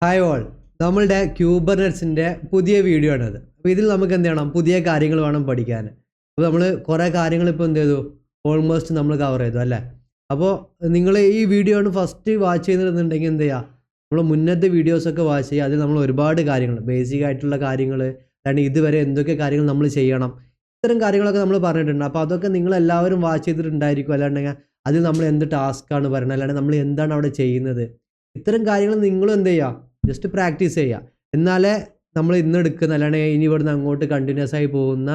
Hi all, നമ്മളുടെ ക്യൂബർനെറ്റ്സിൻ്റെ പുതിയ video ആണത്. അപ്പോൾ ഇതിൽ നമുക്ക് എന്ത് ചെയ്യണം, പുതിയ കാര്യങ്ങൾ വേണം പഠിക്കാൻ. അപ്പോൾ നമ്മൾ കുറേ കാര്യങ്ങൾ ഇപ്പോൾ എന്ത് ചെയ്തു, ഓൾമോസ്റ്റ് നമ്മൾ കവർ ചെയ്തു അല്ലേ. അപ്പോൾ നിങ്ങൾ ഈ വീഡിയോ ആണ് ഫസ്റ്റ് വാച്ച് ചെയ്യുന്നതെന്നുണ്ടെങ്കിൽ എന്ത് ചെയ്യുക, നമ്മൾ മുന്നത്തെ വീഡിയോസൊക്കെ വാച്ച് ചെയ്യുക. അതിൽ നമ്മൾ ഒരുപാട് കാര്യങ്ങൾ, ബേസിക് ആയിട്ടുള്ള കാര്യങ്ങൾ, അല്ലെങ്കിൽ ഇതുവരെ എന്തൊക്കെ കാര്യങ്ങൾ നമ്മൾ ചെയ്യണം, ഇത്തരം കാര്യങ്ങളൊക്കെ നമ്മൾ പറഞ്ഞിട്ടുണ്ട്. അപ്പോൾ അതൊക്കെ നിങ്ങളെല്ലാവരും വാച്ച് ചെയ്തിട്ടുണ്ടായിരിക്കും. അല്ലാണ്ടെങ്കിൽ അതിൽ നമ്മൾ എന്ത് ടാസ്ക്കാണ് പറയുന്നത്, അല്ലാണ്ട് നമ്മൾ എന്താണ് അവിടെ ചെയ്യുന്നത്, ഇത്തരം കാര്യങ്ങൾ നിങ്ങളും എന്ത് ചെയ്യുക, ജസ്റ്റ് പ്രാക്ടീസ് ചെയ്യുക. എന്നാലേ നമ്മൾ ഇന്ന് എടുക്കുന്ന, അല്ലാണ്ട് ഇനി ഇവിടുന്ന് അങ്ങോട്ട് കണ്ടിന്യൂസ് ആയി പോകുന്ന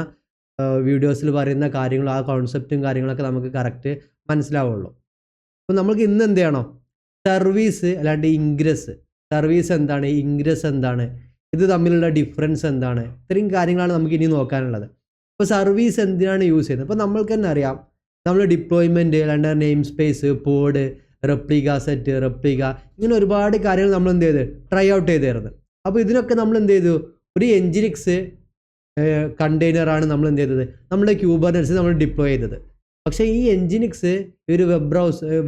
വീഡിയോസിൽ പറയുന്ന കാര്യങ്ങളും ആ കോൺസെപ്റ്റും കാര്യങ്ങളൊക്കെ നമുക്ക് കറക്റ്റ് മനസ്സിലാവുള്ളൂ. അപ്പോൾ നമുക്ക് ഇന്ന് എന്ത് ചെയ്യണം, സർവീസ് അല്ലാണ്ട് ഇൻഗ്രസ്, സർവീസ് എന്താണ്, ഇൻഗ്രസ് എന്താണ്, ഇത് തമ്മിലുള്ള ഡിഫറൻസ് എന്താണ്, ഇത്രയും കാര്യങ്ങളാണ് നമുക്ക് ഇനി നോക്കാനുള്ളത്. അപ്പോൾ സർവീസ് എന്തിനാണ് യൂസ് ചെയ്യുന്നത്, അപ്പോൾ നമ്മൾക്ക് തന്നെ അറിയാം, നമ്മൾ ഡിപ്ലോയ്മെൻറ്റ് അല്ലാണ്ട് നെയിം സ്പേസ്, പോഡ്, റെപ്ലിക സെറ്റ്, റെപ്ലിക, ഇങ്ങനെ ഒരുപാട് കാര്യങ്ങൾ നമ്മൾ എന്ത് ചെയ്ത് ട്രൈ ഔട്ട് ചെയ്തായിരുന്നു. അപ്പോൾ ഇതിനൊക്കെ നമ്മൾ എന്ത് ചെയ്തു, ഒരു എൻജിനിക്സ് കണ്ടെയ്നറാണ് നമ്മൾ എന്ത് ചെയ്തത്, നമ്മുടെ ക്യൂബർനെറ്റ്സ് നമ്മൾ ഡിപ്ലോയ് ചെയ്തത്. പക്ഷേ ഈ എൻജിനിക്സ് ഒരു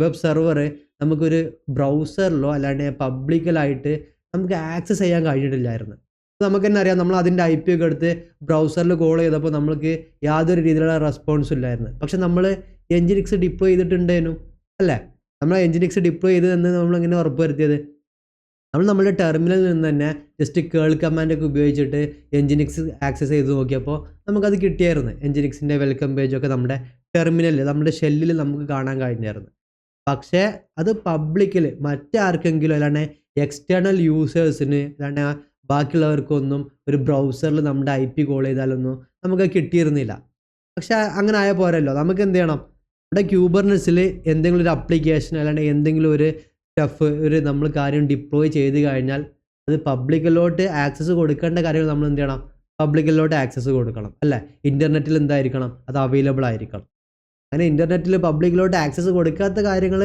വെബ് സെർവർ നമുക്കൊരു ബ്രൗസറിലോ അല്ലാണ്ട് പബ്ലിക്കലായിട്ട് നമുക്ക് ആക്സസ് ചെയ്യാൻ കഴിഞ്ഞിട്ടില്ലായിരുന്നു. നമുക്ക് തന്നെ അറിയാം, നമ്മൾ അതിൻ്റെ IP ഒക്കെ എടുത്ത് ബ്രൗസറിൽ കോൾ ചെയ്തപ്പോൾ നമ്മൾക്ക് യാതൊരു രീതിയിലുള്ള റെസ്പോൺസും ഇല്ലായിരുന്നു. പക്ഷെ നമ്മൾ എൻജിനിക്സ് ഡിപ്ലോയ് ചെയ്തിട്ടുണ്ടേനു അല്ലേ. നമ്മൾ എൻജിനിക്സ് ഡിപ്ലോയ് ചെയ്തതെന്ന് നമ്മളെങ്ങനെ ഉറപ്പ് വരുത്തിയത്, നമ്മുടെ ടെർമിനലിൽ നിന്ന് തന്നെ ജസ്റ്റ് കേൾ കമാൻഡൊക്കെ ഉപയോഗിച്ചിട്ട് എൻജിനിക്സ് ആക്സസ് ചെയ്ത് നോക്കിയപ്പോൾ നമുക്കത് കിട്ടിയായിരുന്നു. എൻജിനിക്സിൻ്റെ വെൽക്കം പേജൊക്കെ നമ്മുടെ ടെർമിനലിൽ, നമ്മുടെ ഷെല്ലിൽ നമുക്ക് കാണാൻ കഴിഞ്ഞായിരുന്നു. പക്ഷേ അത് പബ്ലിക്കിൽ മറ്റാർക്കെങ്കിലും അല്ലാണ്ട് എക്സ്റ്റേണൽ യൂസേഴ്സിന് അല്ലാണ്ട് ബാക്കിയുള്ളവർക്കൊന്നും ഒരു ബ്രൗസറിൽ നമ്മുടെ IP കോൾ ചെയ്താലൊന്നും നമുക്ക് കിട്ടിയിരുന്നില്ല. പക്ഷേ അങ്ങനെ ആയ പോരല്ലോ, നമുക്ക് എന്ത് ചെയ്യണം, നമ്മുടെ ക്യൂബർനെറ്റ്സിൽ എന്തെങ്കിലും ഒരു അപ്ലിക്കേഷൻ അല്ലാണ്ട് എന്തെങ്കിലും ഒരു സ്റ്റഫ് ഒരു നമ്മൾ കാര്യം ഡിപ്ലോയ് ചെയ്ത് കഴിഞ്ഞാൽ അത് പബ്ലിക്കിലോട്ട് ആക്സസ് കൊടുക്കേണ്ട കാര്യങ്ങൾ നമ്മൾ എന്ത് ചെയ്യണം, പബ്ലിക്കിലോട്ട് ആക്സസ് കൊടുക്കണം അല്ലേ. ഇൻ്റർനെറ്റിൽ എന്തായിരിക്കണം, അത് അവൈലബിൾ ആയിരിക്കണം. അങ്ങനെ ഇൻ്റർനെറ്റിൽ പബ്ലിക്കിലോട്ട് ആക്സസ് കൊടുക്കാത്ത കാര്യങ്ങൾ,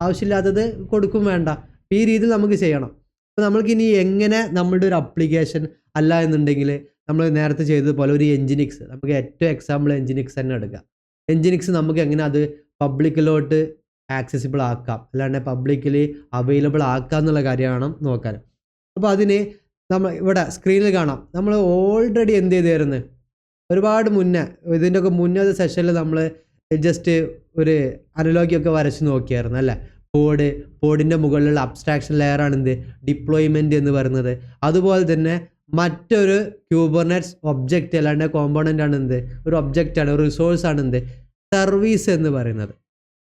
ആവശ്യമില്ലാത്തത് കൊടുക്കും വേണ്ട. ഈ രീതിയിൽ നമുക്ക് ചെയ്യണം. അപ്പോൾ നമ്മൾക്കിനി എങ്ങനെ നമ്മളുടെ ഒരു അപ്ലിക്കേഷൻ അല്ല എന്നുണ്ടെങ്കിൽ നമ്മൾ നേരത്തെ ചെയ്തതുപോലെ ഒരു എൻജിനിക്സ്, നമുക്ക് ഏറ്റവും എക്സാമ്പിൾ എൻജിനിക്സ് തന്നെ എടുക്കാം. എൻജിനിക്സ് നമുക്ക് എങ്ങനെ അത് പബ്ലിക്കിലോട്ട് ആക്സസിബിൾ ആക്കാം അല്ലാണ്ട് പബ്ലിക്കലി അവൈലബിൾ ആക്കാം എന്നുള്ള കാര്യമാണ് നോക്കാൻ. അപ്പോൾ അതിന് നമ്മൾ ഇവിടെ സ്ക്രീനിൽ കാണാം, നമ്മൾ ഓൾറെഡി എന്ത് ചെയ്തായിരുന്നു, ഒരുപാട് മുന്നേ, ഇതിൻ്റെയൊക്കെ മുന്നത്തെ സെഷനിൽ നമ്മൾ ജസ്റ്റ് ഒരു അനലോഗിയൊക്കെ വരച്ച് നോക്കിയായിരുന്നു അല്ലേ. പോഡിൻ്റെ മുകളിലുള്ള അബ്സ്ട്രാക്ഷൻ ലെയറാണ് എന്ത്, ഡിപ്ലോയ്മെൻറ്റ് എന്ന് പറയുന്നത്. അതുപോലെ തന്നെ മറ്റൊരു ക്യൂബർനെറ്റ്സ് ഒബ്ജക്റ്റ് അല്ലാണ്ട് കോമ്പോണൻ്റ് ആണ് എന്ത്, ഒരു ഒബ്ജക്റ്റാണ്, ഒരു റിസോഴ്സാണ് എന്ത്, സർവീസ് എന്ന് പറയുന്നത്.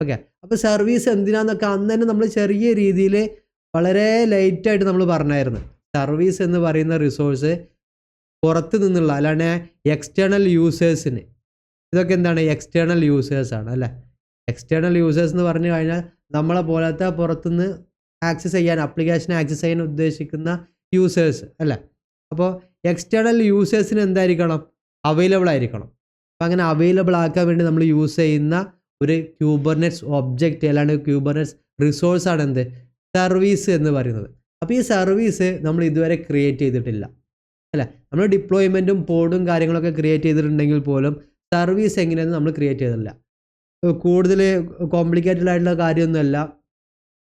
ഓക്കെ, അപ്പോൾ സർവീസ് എന്തിനാന്നൊക്കെ അന്ന് തന്നെ നമ്മൾ ചെറിയ രീതിയിൽ വളരെ ലൈറ്റായിട്ട് നമ്മൾ പറഞ്ഞായിരുന്നു. സർവീസ് എന്ന് പറയുന്ന റിസോഴ്സ് പുറത്ത് നിന്നുള്ള അല്ലാണ്ട് എക്സ്റ്റേണൽ യൂസേഴ്സിന്, ഇതൊക്കെ എന്താണ്, എക്സ്റ്റേണൽ യൂസേഴ്സാണ് അല്ലേ. എക്സ്റ്റേണൽ യൂസേഴ്സ് എന്ന് പറഞ്ഞു കഴിഞ്ഞാൽ നമ്മളെ പോലത്തെ പുറത്തുനിന്ന് ആക്സസ് ചെയ്യാൻ, ആപ്ലിക്കേഷൻ ആക്സസ് ചെയ്യാൻ ഉദ്ദേശിക്കുന്ന യൂസേഴ്സ് അല്ലേ. അപ്പോൾ എക്സ്റ്റേണൽ യൂസേഴ്സിന് എന്തായിരിക്കണം, അവൈലബിൾ ആയിരിക്കണം. അപ്പോൾ അങ്ങനെ അവൈലബിൾ ആക്കാൻ വേണ്ടി നമ്മൾ യൂസ് ചെയ്യുന്ന ഒരു ക്യൂബർനെറ്റ്സ് ഒബ്ജക്റ്റ് അല്ലാണ്ട് ക്യൂബർനെറ്റ്സ് റിസോഴ്സാണ് എന്ത്, സർവീസ് എന്ന് പറയുന്നത്. അപ്പോൾ ഈ സർവീസ് നമ്മൾ ഇതുവരെ ക്രിയേറ്റ് ചെയ്തിട്ടില്ല അല്ലേ. നമ്മൾ ഡിപ്ലോയ്മെൻറ്റും പോഡും കാര്യങ്ങളൊക്കെ ക്രിയേറ്റ് ചെയ്തിട്ടുണ്ടെങ്കിൽ പോലും സർവീസ് എങ്ങനെയെന്ന് നമ്മൾ ക്രിയേറ്റ് ചെയ്തിട്ടില്ല. കൂടുതൽ കോംപ്ലിക്കേറ്റഡ് ആയിട്ടുള്ള കാര്യമൊന്നുമല്ല.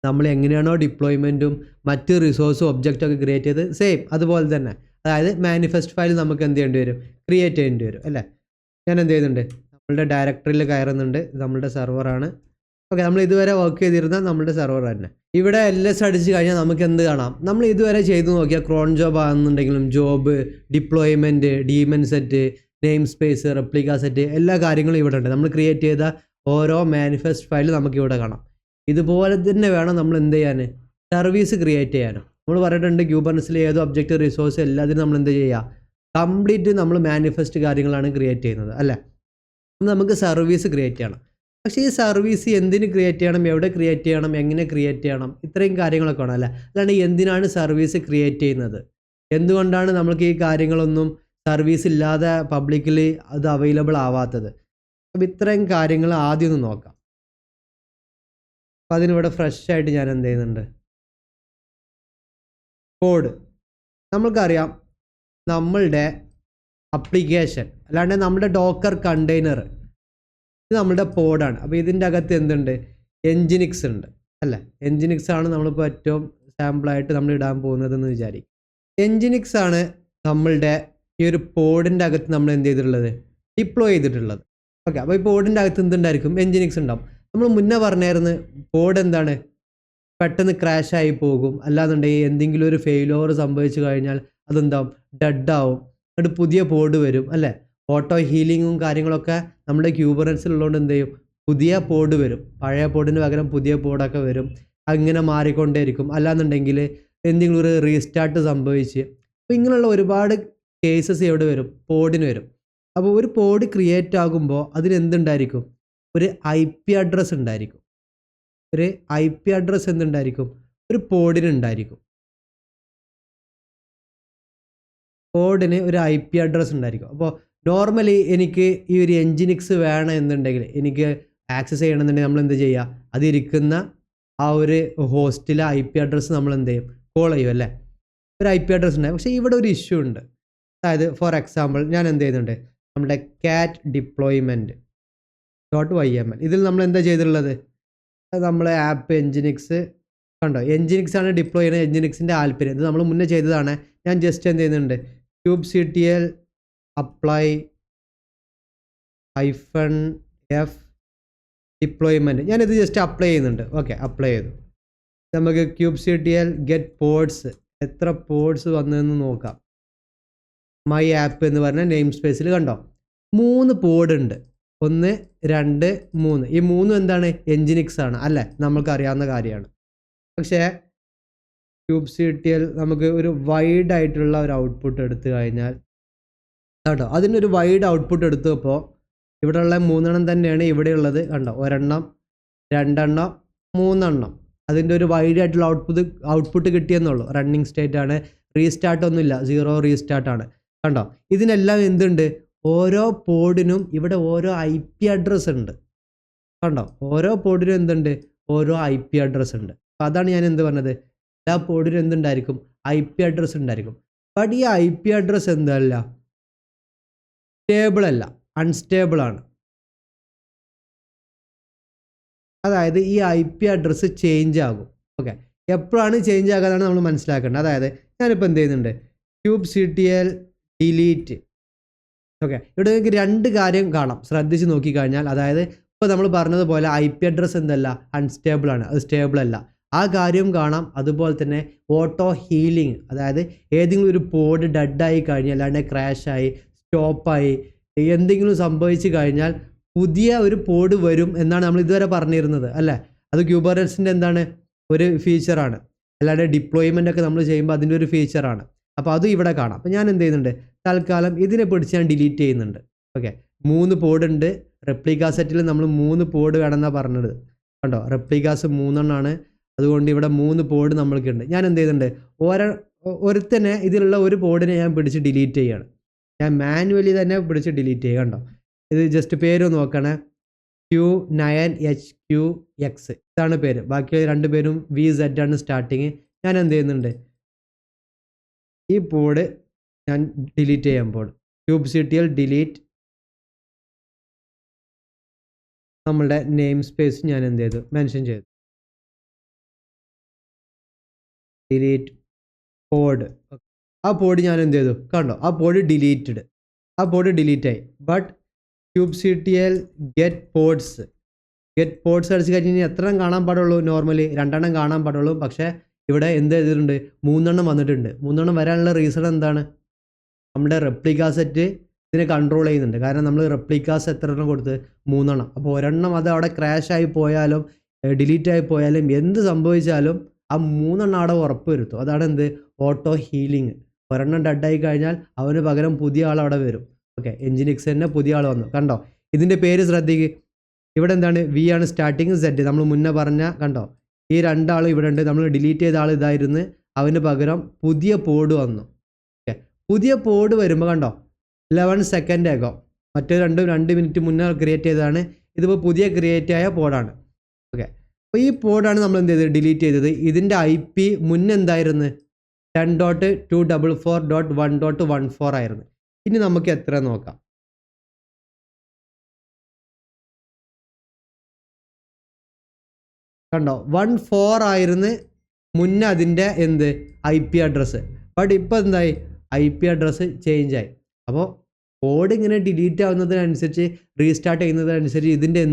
നമ്മൾ എങ്ങനെയാണോ ഡിപ്ലോയ്മെൻറ്റും മറ്റ് റിസോഴ്സും ഒബ്ജക്റ്റൊക്കെ ക്രിയേറ്റ് ചെയ്ത് സെയിം അതുപോലെ തന്നെ, അതായത് മാനിഫെസ്റ്റ് ഫയൽ നമുക്ക് എന്ത് ചെയ്യേണ്ടി വരും, ക്രിയേറ്റ് ചെയ്യേണ്ടി വരും അല്ലേ. ഞാൻ എന്ത് ചെയ്യുന്നുണ്ട്, നമ്മളുടെ ഡയറക്ടറിയിൽ കയറുന്നുണ്ട്, നമ്മളുടെ സെർവറാണ്. ഓക്കെ, നമ്മൾ ഇതുവരെ വർക്ക് ചെയ്തിരുന്ന നമ്മളുടെ സെർവർ തന്നെ. ഇവിടെ LS അടിച്ച് കഴിഞ്ഞാൽ നമുക്ക് എന്ത് കാണാം, നമ്മൾ ഇതുവരെ ചെയ്ത് നോക്കിയാൽ ക്രോൺ ജോബ് ആണെന്നുണ്ടെങ്കിലും job, deployment, daemon set, name space, replica set, എല്ലാ കാര്യങ്ങളും ഇവിടെ ഉണ്ട്. നമ്മൾ ക്രിയേറ്റ് ചെയ്ത ഓരോ മാനിഫെസ്റ്റ് ഫയൽ നമുക്കിവിടെ കാണാം. ഇതുപോലെ തന്നെ വേണം നമ്മൾ എന്ത് ചെയ്യാൻ, സർവീസ് ക്രിയേറ്റ് ചെയ്യാനും. നമ്മൾ പറഞ്ഞിട്ടുണ്ട് ക്യൂബർനെറ്റ്സിൽ ഏതോ ഒബ്ജക്റ്റ് റിസോഴ്സ് എല്ലാത്തിനും നമ്മൾ എന്ത് ചെയ്യുക, കംപ്ലീറ്റ് നമ്മൾ മാനിഫെസ്റ്റ് കാര്യങ്ങളാണ് ക്രിയേറ്റ് ചെയ്യുന്നത് അല്ലേ. നമുക്ക് സർവീസ് ക്രിയേറ്റ് ചെയ്യണം. പക്ഷേ ഈ സർവീസ് എന്തിന് ക്രിയേറ്റ് ചെയ്യണം, എവിടെ ക്രിയേറ്റ് ചെയ്യണം, എങ്ങനെ ക്രിയേറ്റ് ചെയ്യണം, ഇത്രയും കാര്യങ്ങളൊക്കെ വേണം അല്ലേ. അല്ലാണ്ട് എന്തിനാണ് സർവീസ് ക്രിയേറ്റ് ചെയ്യുന്നത്, എന്തുകൊണ്ടാണ് നമ്മൾക്ക് ഈ കാര്യങ്ങളൊന്നും സർവീസ് ഇല്ലാതെ പബ്ലിക്കലി അത് അവൈലബിൾ ആവാത്തത്. അപ്പം ഇത്രയും കാര്യങ്ങൾ ആദ്യം ഒന്ന് നോക്കാം. അപ്പം അതിനിവിടെ ഫ്രഷ് ആയിട്ട് ഞാൻ എന്ത് ചെയ്യുന്നുണ്ട്, കോഡ്. നമ്മൾക്കറിയാം നമ്മളുടെ അപ്ലിക്കേഷൻ അല്ലാണ്ട് നമ്മുടെ ഡോക്കർ കണ്ടെയ്നർ ഇത് നമ്മളുടെ പോഡാണ്. അപ്പോൾ ഇതിൻ്റെ അകത്ത് എന്തുണ്ട്, എൻജിനിക്സ് ഉണ്ട് അല്ലേ. എൻജിനിക്സ് ആണ് നമ്മളിപ്പോൾ ഏറ്റവും എക്സാമ്പിളായിട്ട് നമ്മൾ ഇടാൻ പോകുന്നതെന്ന് വിചാരിക്കും. എൻജിനിക്സ് ആണ് നമ്മളുടെ ഈ ഒരു പോഡിൻ്റെ അകത്ത് നമ്മൾ എന്ത് ചെയ്തിട്ടുള്ളത്, ഡിപ്ലോയ് ചെയ്തിട്ടുള്ളത്. ഓക്കെ, അപ്പോൾ ഈ പോഡിൻ്റെ അകത്ത് എന്തുണ്ടായിരിക്കും, എൻജിനിക്സ് ഉണ്ടാവും. നമ്മൾ മുന്നേ പറഞ്ഞായിരുന്നു പോഡ് എന്താണ്, പെട്ടെന്ന് ക്രാഷായി പോകും, അല്ലാന്നുണ്ടെങ്കിൽ എന്തെങ്കിലും ഒരു ഫെയിലോർ സംഭവിച്ചു കഴിഞ്ഞാൽ അതെന്താവും, ഡെഡാവും, എന്നിട്ട് പുതിയ പോഡ് വരും അല്ലേ. ഓട്ടോ ഹീലിങ്ങും കാര്യങ്ങളൊക്കെ നമ്മുടെ ക്യൂബർനെറ്റ്സിലുള്ളതുകൊണ്ട് എന്ത് ചെയ്യും, പുതിയ പോഡ് വരും, പഴയ പോഡിന് പകരം പുതിയ പോഡൊക്കെ വരും. അങ്ങനെ മാറിക്കൊണ്ടേയിരിക്കും. അല്ലാന്നുണ്ടെങ്കിൽ എന്തെങ്കിലും ഒരു റീസ്റ്റാർട്ട് സംഭവിച്ച്, അപ്പോൾ ഇങ്ങനെയുള്ള ഒരുപാട് കേസസ് എവിടെ വരും, പോഡിന് വരും. അപ്പോൾ ഒരു പോഡ് ക്രിയേറ്റ് ആകുമ്പോൾ അതിനെന്തുണ്ടായിരിക്കും, ഒരു IP അഡ്രസ്സ് ഉണ്ടായിരിക്കും. ഒരു IP അഡ്രസ്സ് എന്തുണ്ടായിരിക്കും, ഒരു പോഡിന് ഉണ്ടായിരിക്കും. പോഡിന് ഒരു IP അഡ്രസ്സ് ഉണ്ടായിരിക്കും. അപ്പോൾ നോർമലി എനിക്ക് ഈ ഒരു എൻജിനിക്സ് വേണം എന്നുണ്ടെങ്കിൽ, എനിക്ക് ആക്സസ് ചെയ്യണമെന്നുണ്ടെങ്കിൽ നമ്മൾ എന്ത് ചെയ്യുക, അതിരിക്കുന്ന ആ ഒരു ഹോസ്റ്റിലെ IP അഡ്രസ്സ് നമ്മൾ എന്ത് ചെയ്യും, കോൾ ചെയ്യും അല്ലേ. ഒരു IP അഡ്രസ്സ് ഉണ്ടായി. പക്ഷേ ഇവിടെ ഒരു ഇഷ്യൂ ഉണ്ട്. അതായത് ഫോർ എക്സാമ്പിൾ ഞാൻ എന്ത് ചെയ്യുന്നുണ്ട്, നമ്മുടെ cat deployment .yml ഇതിൽ നമ്മൾ എന്താ ചെയ്തിട്ടുള്ളത്, നമ്മളെ ആപ്പ് എൻജിനിക്സ് കണ്ടോ, എൻജിനിക്സ് ആണ് ഡിപ്ലോയ് ചെയ്യുന്നത്, എൻജിനിക്സിൻ്റെ ആൽപ്പിന്. ഇത് നമ്മൾ മുന്നേ ചെയ്തതാണ്. ഞാൻ ജസ്റ്റ് എന്ത് ചെയ്യുന്നുണ്ട്, kubectl apply -f ഡിപ്ലോയ്മെൻറ്റ്, ഞാനിത് ജസ്റ്റ് അപ്ലൈ ചെയ്യുന്നുണ്ട്. ഓക്കെ, അപ്ലൈ ചെയ്തു. നമുക്ക് kubectl get pods, എത്ര പോഡ്സ് വന്നതെന്ന് നോക്കാം. മൈ ആപ്പ് എന്ന് പറഞ്ഞ നെയിം സ്പേസിൽ കണ്ടോ 3 പോഡ് ഉണ്ട്. 1 2 3. ഈ 3 എന്താണ്, എൻജിനിക്സ് ആണ് അല്ലേ, നമ്മൾക്ക് അറിയാവുന്ന കാര്യമാണ്. പക്ഷേ kubectl നമുക്ക് ഒരു വൈഡ് ആയിട്ടുള്ള ഒരു ഔട്ട്പുട്ട് എടുത്തു കഴിഞ്ഞാൽ കേട്ടോ, അതിനൊരു വൈഡ് ഔട്ട്പുട്ട് എടുത്തപ്പോൾ ഇവിടെയുള്ള 3 തന്നെയാണ് ഇവിടെയുള്ളത് കണ്ടോ, 1 2 3. അതിൻ്റെ ഒരു വൈഡ് ആയിട്ടുള്ള ഔട്ട്പുട്ട് കിട്ടിയെന്നുള്ളൂ. റണ്ണിങ് സ്റ്റേറ്റ് ആണ്, റീസ്റ്റാർട്ട് ഒന്നുമില്ല, 0 റീസ്റ്റാർട്ടാണ് കണ്ടോ. ഇതിനെല്ലാം എന്തുണ്ട്, ഓരോ പോഡിനും ഇവിടെ ഓരോ IP അഡ്രസ്സ് ഉണ്ട് കണ്ടോ. ഓരോ പോഡിനും എന്തുണ്ട്, ഓരോ IP അഡ്രസ്സ് ഉണ്ട്. അപ്പോൾ അതാണ് ഞാൻ എന്ത് പറഞ്ഞത്, എല്ലാ പോഡിനും എന്തുണ്ടായിരിക്കും, IP അഡ്രസ്സ് ഉണ്ടായിരിക്കും. ബട്ട് ഈ IP അഡ്രസ്സ് എന്തല്ല, സ്റ്റേബിൾ അല്ല, അൺസ്റ്റേബിൾ ആണ്. അതായത് ഈ IP അഡ്രസ്സ് ചേഞ്ച് ആകും. ഓക്കെ, എപ്പോഴാണ് ചേഞ്ച് ആകാതാണ് നമ്മൾ മനസ്സിലാക്കേണ്ടത്. അതായത് ഞാനിപ്പോൾ എന്ത് ചെയ്യുന്നുണ്ട്, kubectl delete. ഓക്കെ, ഇവിടെ നിങ്ങൾക്ക് 2 കാര്യം കാണാം, ശ്രദ്ധിച്ച് നോക്കിക്കഴിഞ്ഞാൽ. അതായത് ഇപ്പോൾ നമ്മൾ പറഞ്ഞതുപോലെ IP അഡ്രസ്സ് എന്തല്ല, അൺസ്റ്റേബിൾ ആണ്, അത് സ്റ്റേബിൾ അല്ല, ആ കാര്യം കാണാം. അതുപോലെ തന്നെ ഓട്ടോ ഹീലിംഗ്, അതായത് ഏതെങ്കിലും ഒരു പോഡ് ഡെഡായി കഴിഞ്ഞാൽ, അല്ലാണ്ട് ക്രാഷായി സ്റ്റോപ്പായി എന്തെങ്കിലും സംഭവിച്ചു കഴിഞ്ഞാൽ പുതിയ ഒരു പോഡ് വരും എന്നാണ് നമ്മൾ ഇതുവരെ പറഞ്ഞിരുന്നത് അല്ലേ. അത് ക്യൂബർനെറ്റ്സിൻ്റെ എന്താണ്, ഒരു ഫീച്ചറാണ്. അല്ലാണ്ട് ഡിപ്ലോയ്മെൻ്റ് ഒക്കെ നമ്മൾ ചെയ്യുമ്പോൾ അതിൻ്റെ ഒരു ഫീച്ചറാണ്. അപ്പോൾ അതും ഇവിടെ കാണാം. അപ്പോൾ ഞാൻ എന്ത് ചെയ്യുന്നുണ്ട്, തൽക്കാലം ഇതിനെ പിടിച്ച് ഞാൻ ഡിലീറ്റ് ചെയ്യുന്നുണ്ട്. ഓക്കെ, 3 പോഡ് ഉണ്ട്. റെപ്ലിക്ക സെറ്റിൽ നമ്മൾ 3 പോഡ് വേണമെന്നാണ് പറഞ്ഞത് കണ്ടോ. റെപ്ലിക്കാസ് 3 അതുകൊണ്ട് ഇവിടെ 3 പോഡ് നമ്മൾക്കുണ്ട്. ഞാൻ എന്ത് ചെയ്യുന്നുണ്ട്, ഒരുത്തനെ ഇതിലുള്ള ഒരു പോഡിനെ ഞാൻ പിടിച്ച് ഡിലീറ്റ് ചെയ്യുകയാണ്. ഞാൻ മാനുവലി തന്നെ പിടിച്ച് ഡിലീറ്റ് ചെയ്യുക കണ്ടോ. ഇത് ജസ്റ്റ് പേര് നോക്കണേ, Q9HQX ഇതാണ് പേര്. ബാക്കി 2 പേരും VZ ആണ് സ്റ്റാർട്ടിങ്. ഞാൻ എന്ത് ചെയ്യുന്നുണ്ട്, ഈ പോഡ് ഞാൻ ഡിലീറ്റ് ചെയ്യാൻ പോഡ് kubectl delete നമ്മളുടെ നെയിം സ്പേസ് ഞാൻ എന്ത് ചെയ്തു, മെൻഷൻ ചെയ്തു, ഡിലീറ്റ് പോഡ്. ആ പോഡ് ഞാൻ എന്ത് ചെയ്തു കണ്ടോ, ആ പോഡ് ഡിലീറ്റഡ്, ആ പോഡ് ഡിലീറ്റ് ആയി. ബട്ട് kubectl get pods അടിച്ച് കഴിഞ്ഞാൽ എത്ര കാണാൻ പാടുള്ളൂ, നോർമലി 2 കാണാൻ പാടുള്ളൂ. പക്ഷേ ഇവിടെ എന്ത് ചെയ്തിട്ടുണ്ട്, 3 വന്നിട്ടുണ്ട്. 3 വരാനുള്ള റീസൺ എന്താണ്, നമ്മുടെ റെപ്ലിക്ക സെറ്റ് ഇതിനെ കൺട്രോൾ ചെയ്യുന്നുണ്ട്. കാരണം നമ്മൾ റെപ്ലിക്കാസ് എത്ര കൊടുത്ത്, 3. അപ്പോൾ 1 അത് അവിടെ ക്രാഷ് ആയി പോയാലും ഡിലീറ്റ് ആയി പോയാലും എന്ത് സംഭവിച്ചാലും ആ 3 അവിടെ ഉറപ്പ് വരുത്തും. അതാണ് എന്ത്, ഓട്ടോ ഹീലിംഗ്. 1 ഡെഡായി കഴിഞ്ഞാൽ അവന് പകരം പുതിയ ആൾ അവിടെ വരും. ഓക്കെ, എൻജിനിക്സ് തന്നെ പുതിയ ആൾ വന്നു കണ്ടോ. ഇതിൻ്റെ പേര് ശ്രദ്ധിക്കുക, ഇവിടെ എന്താണ്, V ആണ് സ്റ്റാർട്ടിങ്, Z നമ്മൾ മുന്നേ പറഞ്ഞ കണ്ടോ. ഈ 2 ആളും ഇവിടെ ഉണ്ട്. നമ്മൾ ഡിലീറ്റ് ചെയ്ത ആൾ ഇതായിരുന്നു, അവന് പകരം പുതിയ പോഡ് വന്നു. ഓക്കെ, പുതിയ പോഡ് വരുമ്പോൾ കണ്ടോ 11 സെക്കൻഡ് ആകോ, മറ്റേ 2 മിനിറ്റ് മുന്നേ ക്രിയേറ്റ് ചെയ്തതാണ്. ഇതിപ്പോൾ പുതിയ ക്രിയേറ്റ് ആയ പോഡാണ്. ഓക്കെ, അപ്പോൾ ഈ പോഡാണ് നമ്മൾ എന്ത് ചെയ്തത്, ഡിലീറ്റ് ചെയ്തത്. ഇതിൻ്റെ IP മുന്നേ എന്തായിരുന്നു, 10.244.1.14 ആയിരുന്നു. ഇനി നമുക്ക് എത്ര നോക്കാം. കണ്ടോ 14 ആയിരുന്നു മുന്നേ അതിൻ്റെ IP അഡ്രസ്സ്. ബട്ട് ഇപ്പോൾ എന്തായി, IP അഡ്രസ്സ് ചേഞ്ച് ആയി. അപ്പോൾ കോഡ് ഇങ്ങനെ ഡിലീറ്റ് ആവുന്നതിനനുസരിച്ച് റീസ്റ്റാർട്ട് ചെയ്യുന്നതിനനുസരിച്ച് ഇതിൻ്റെ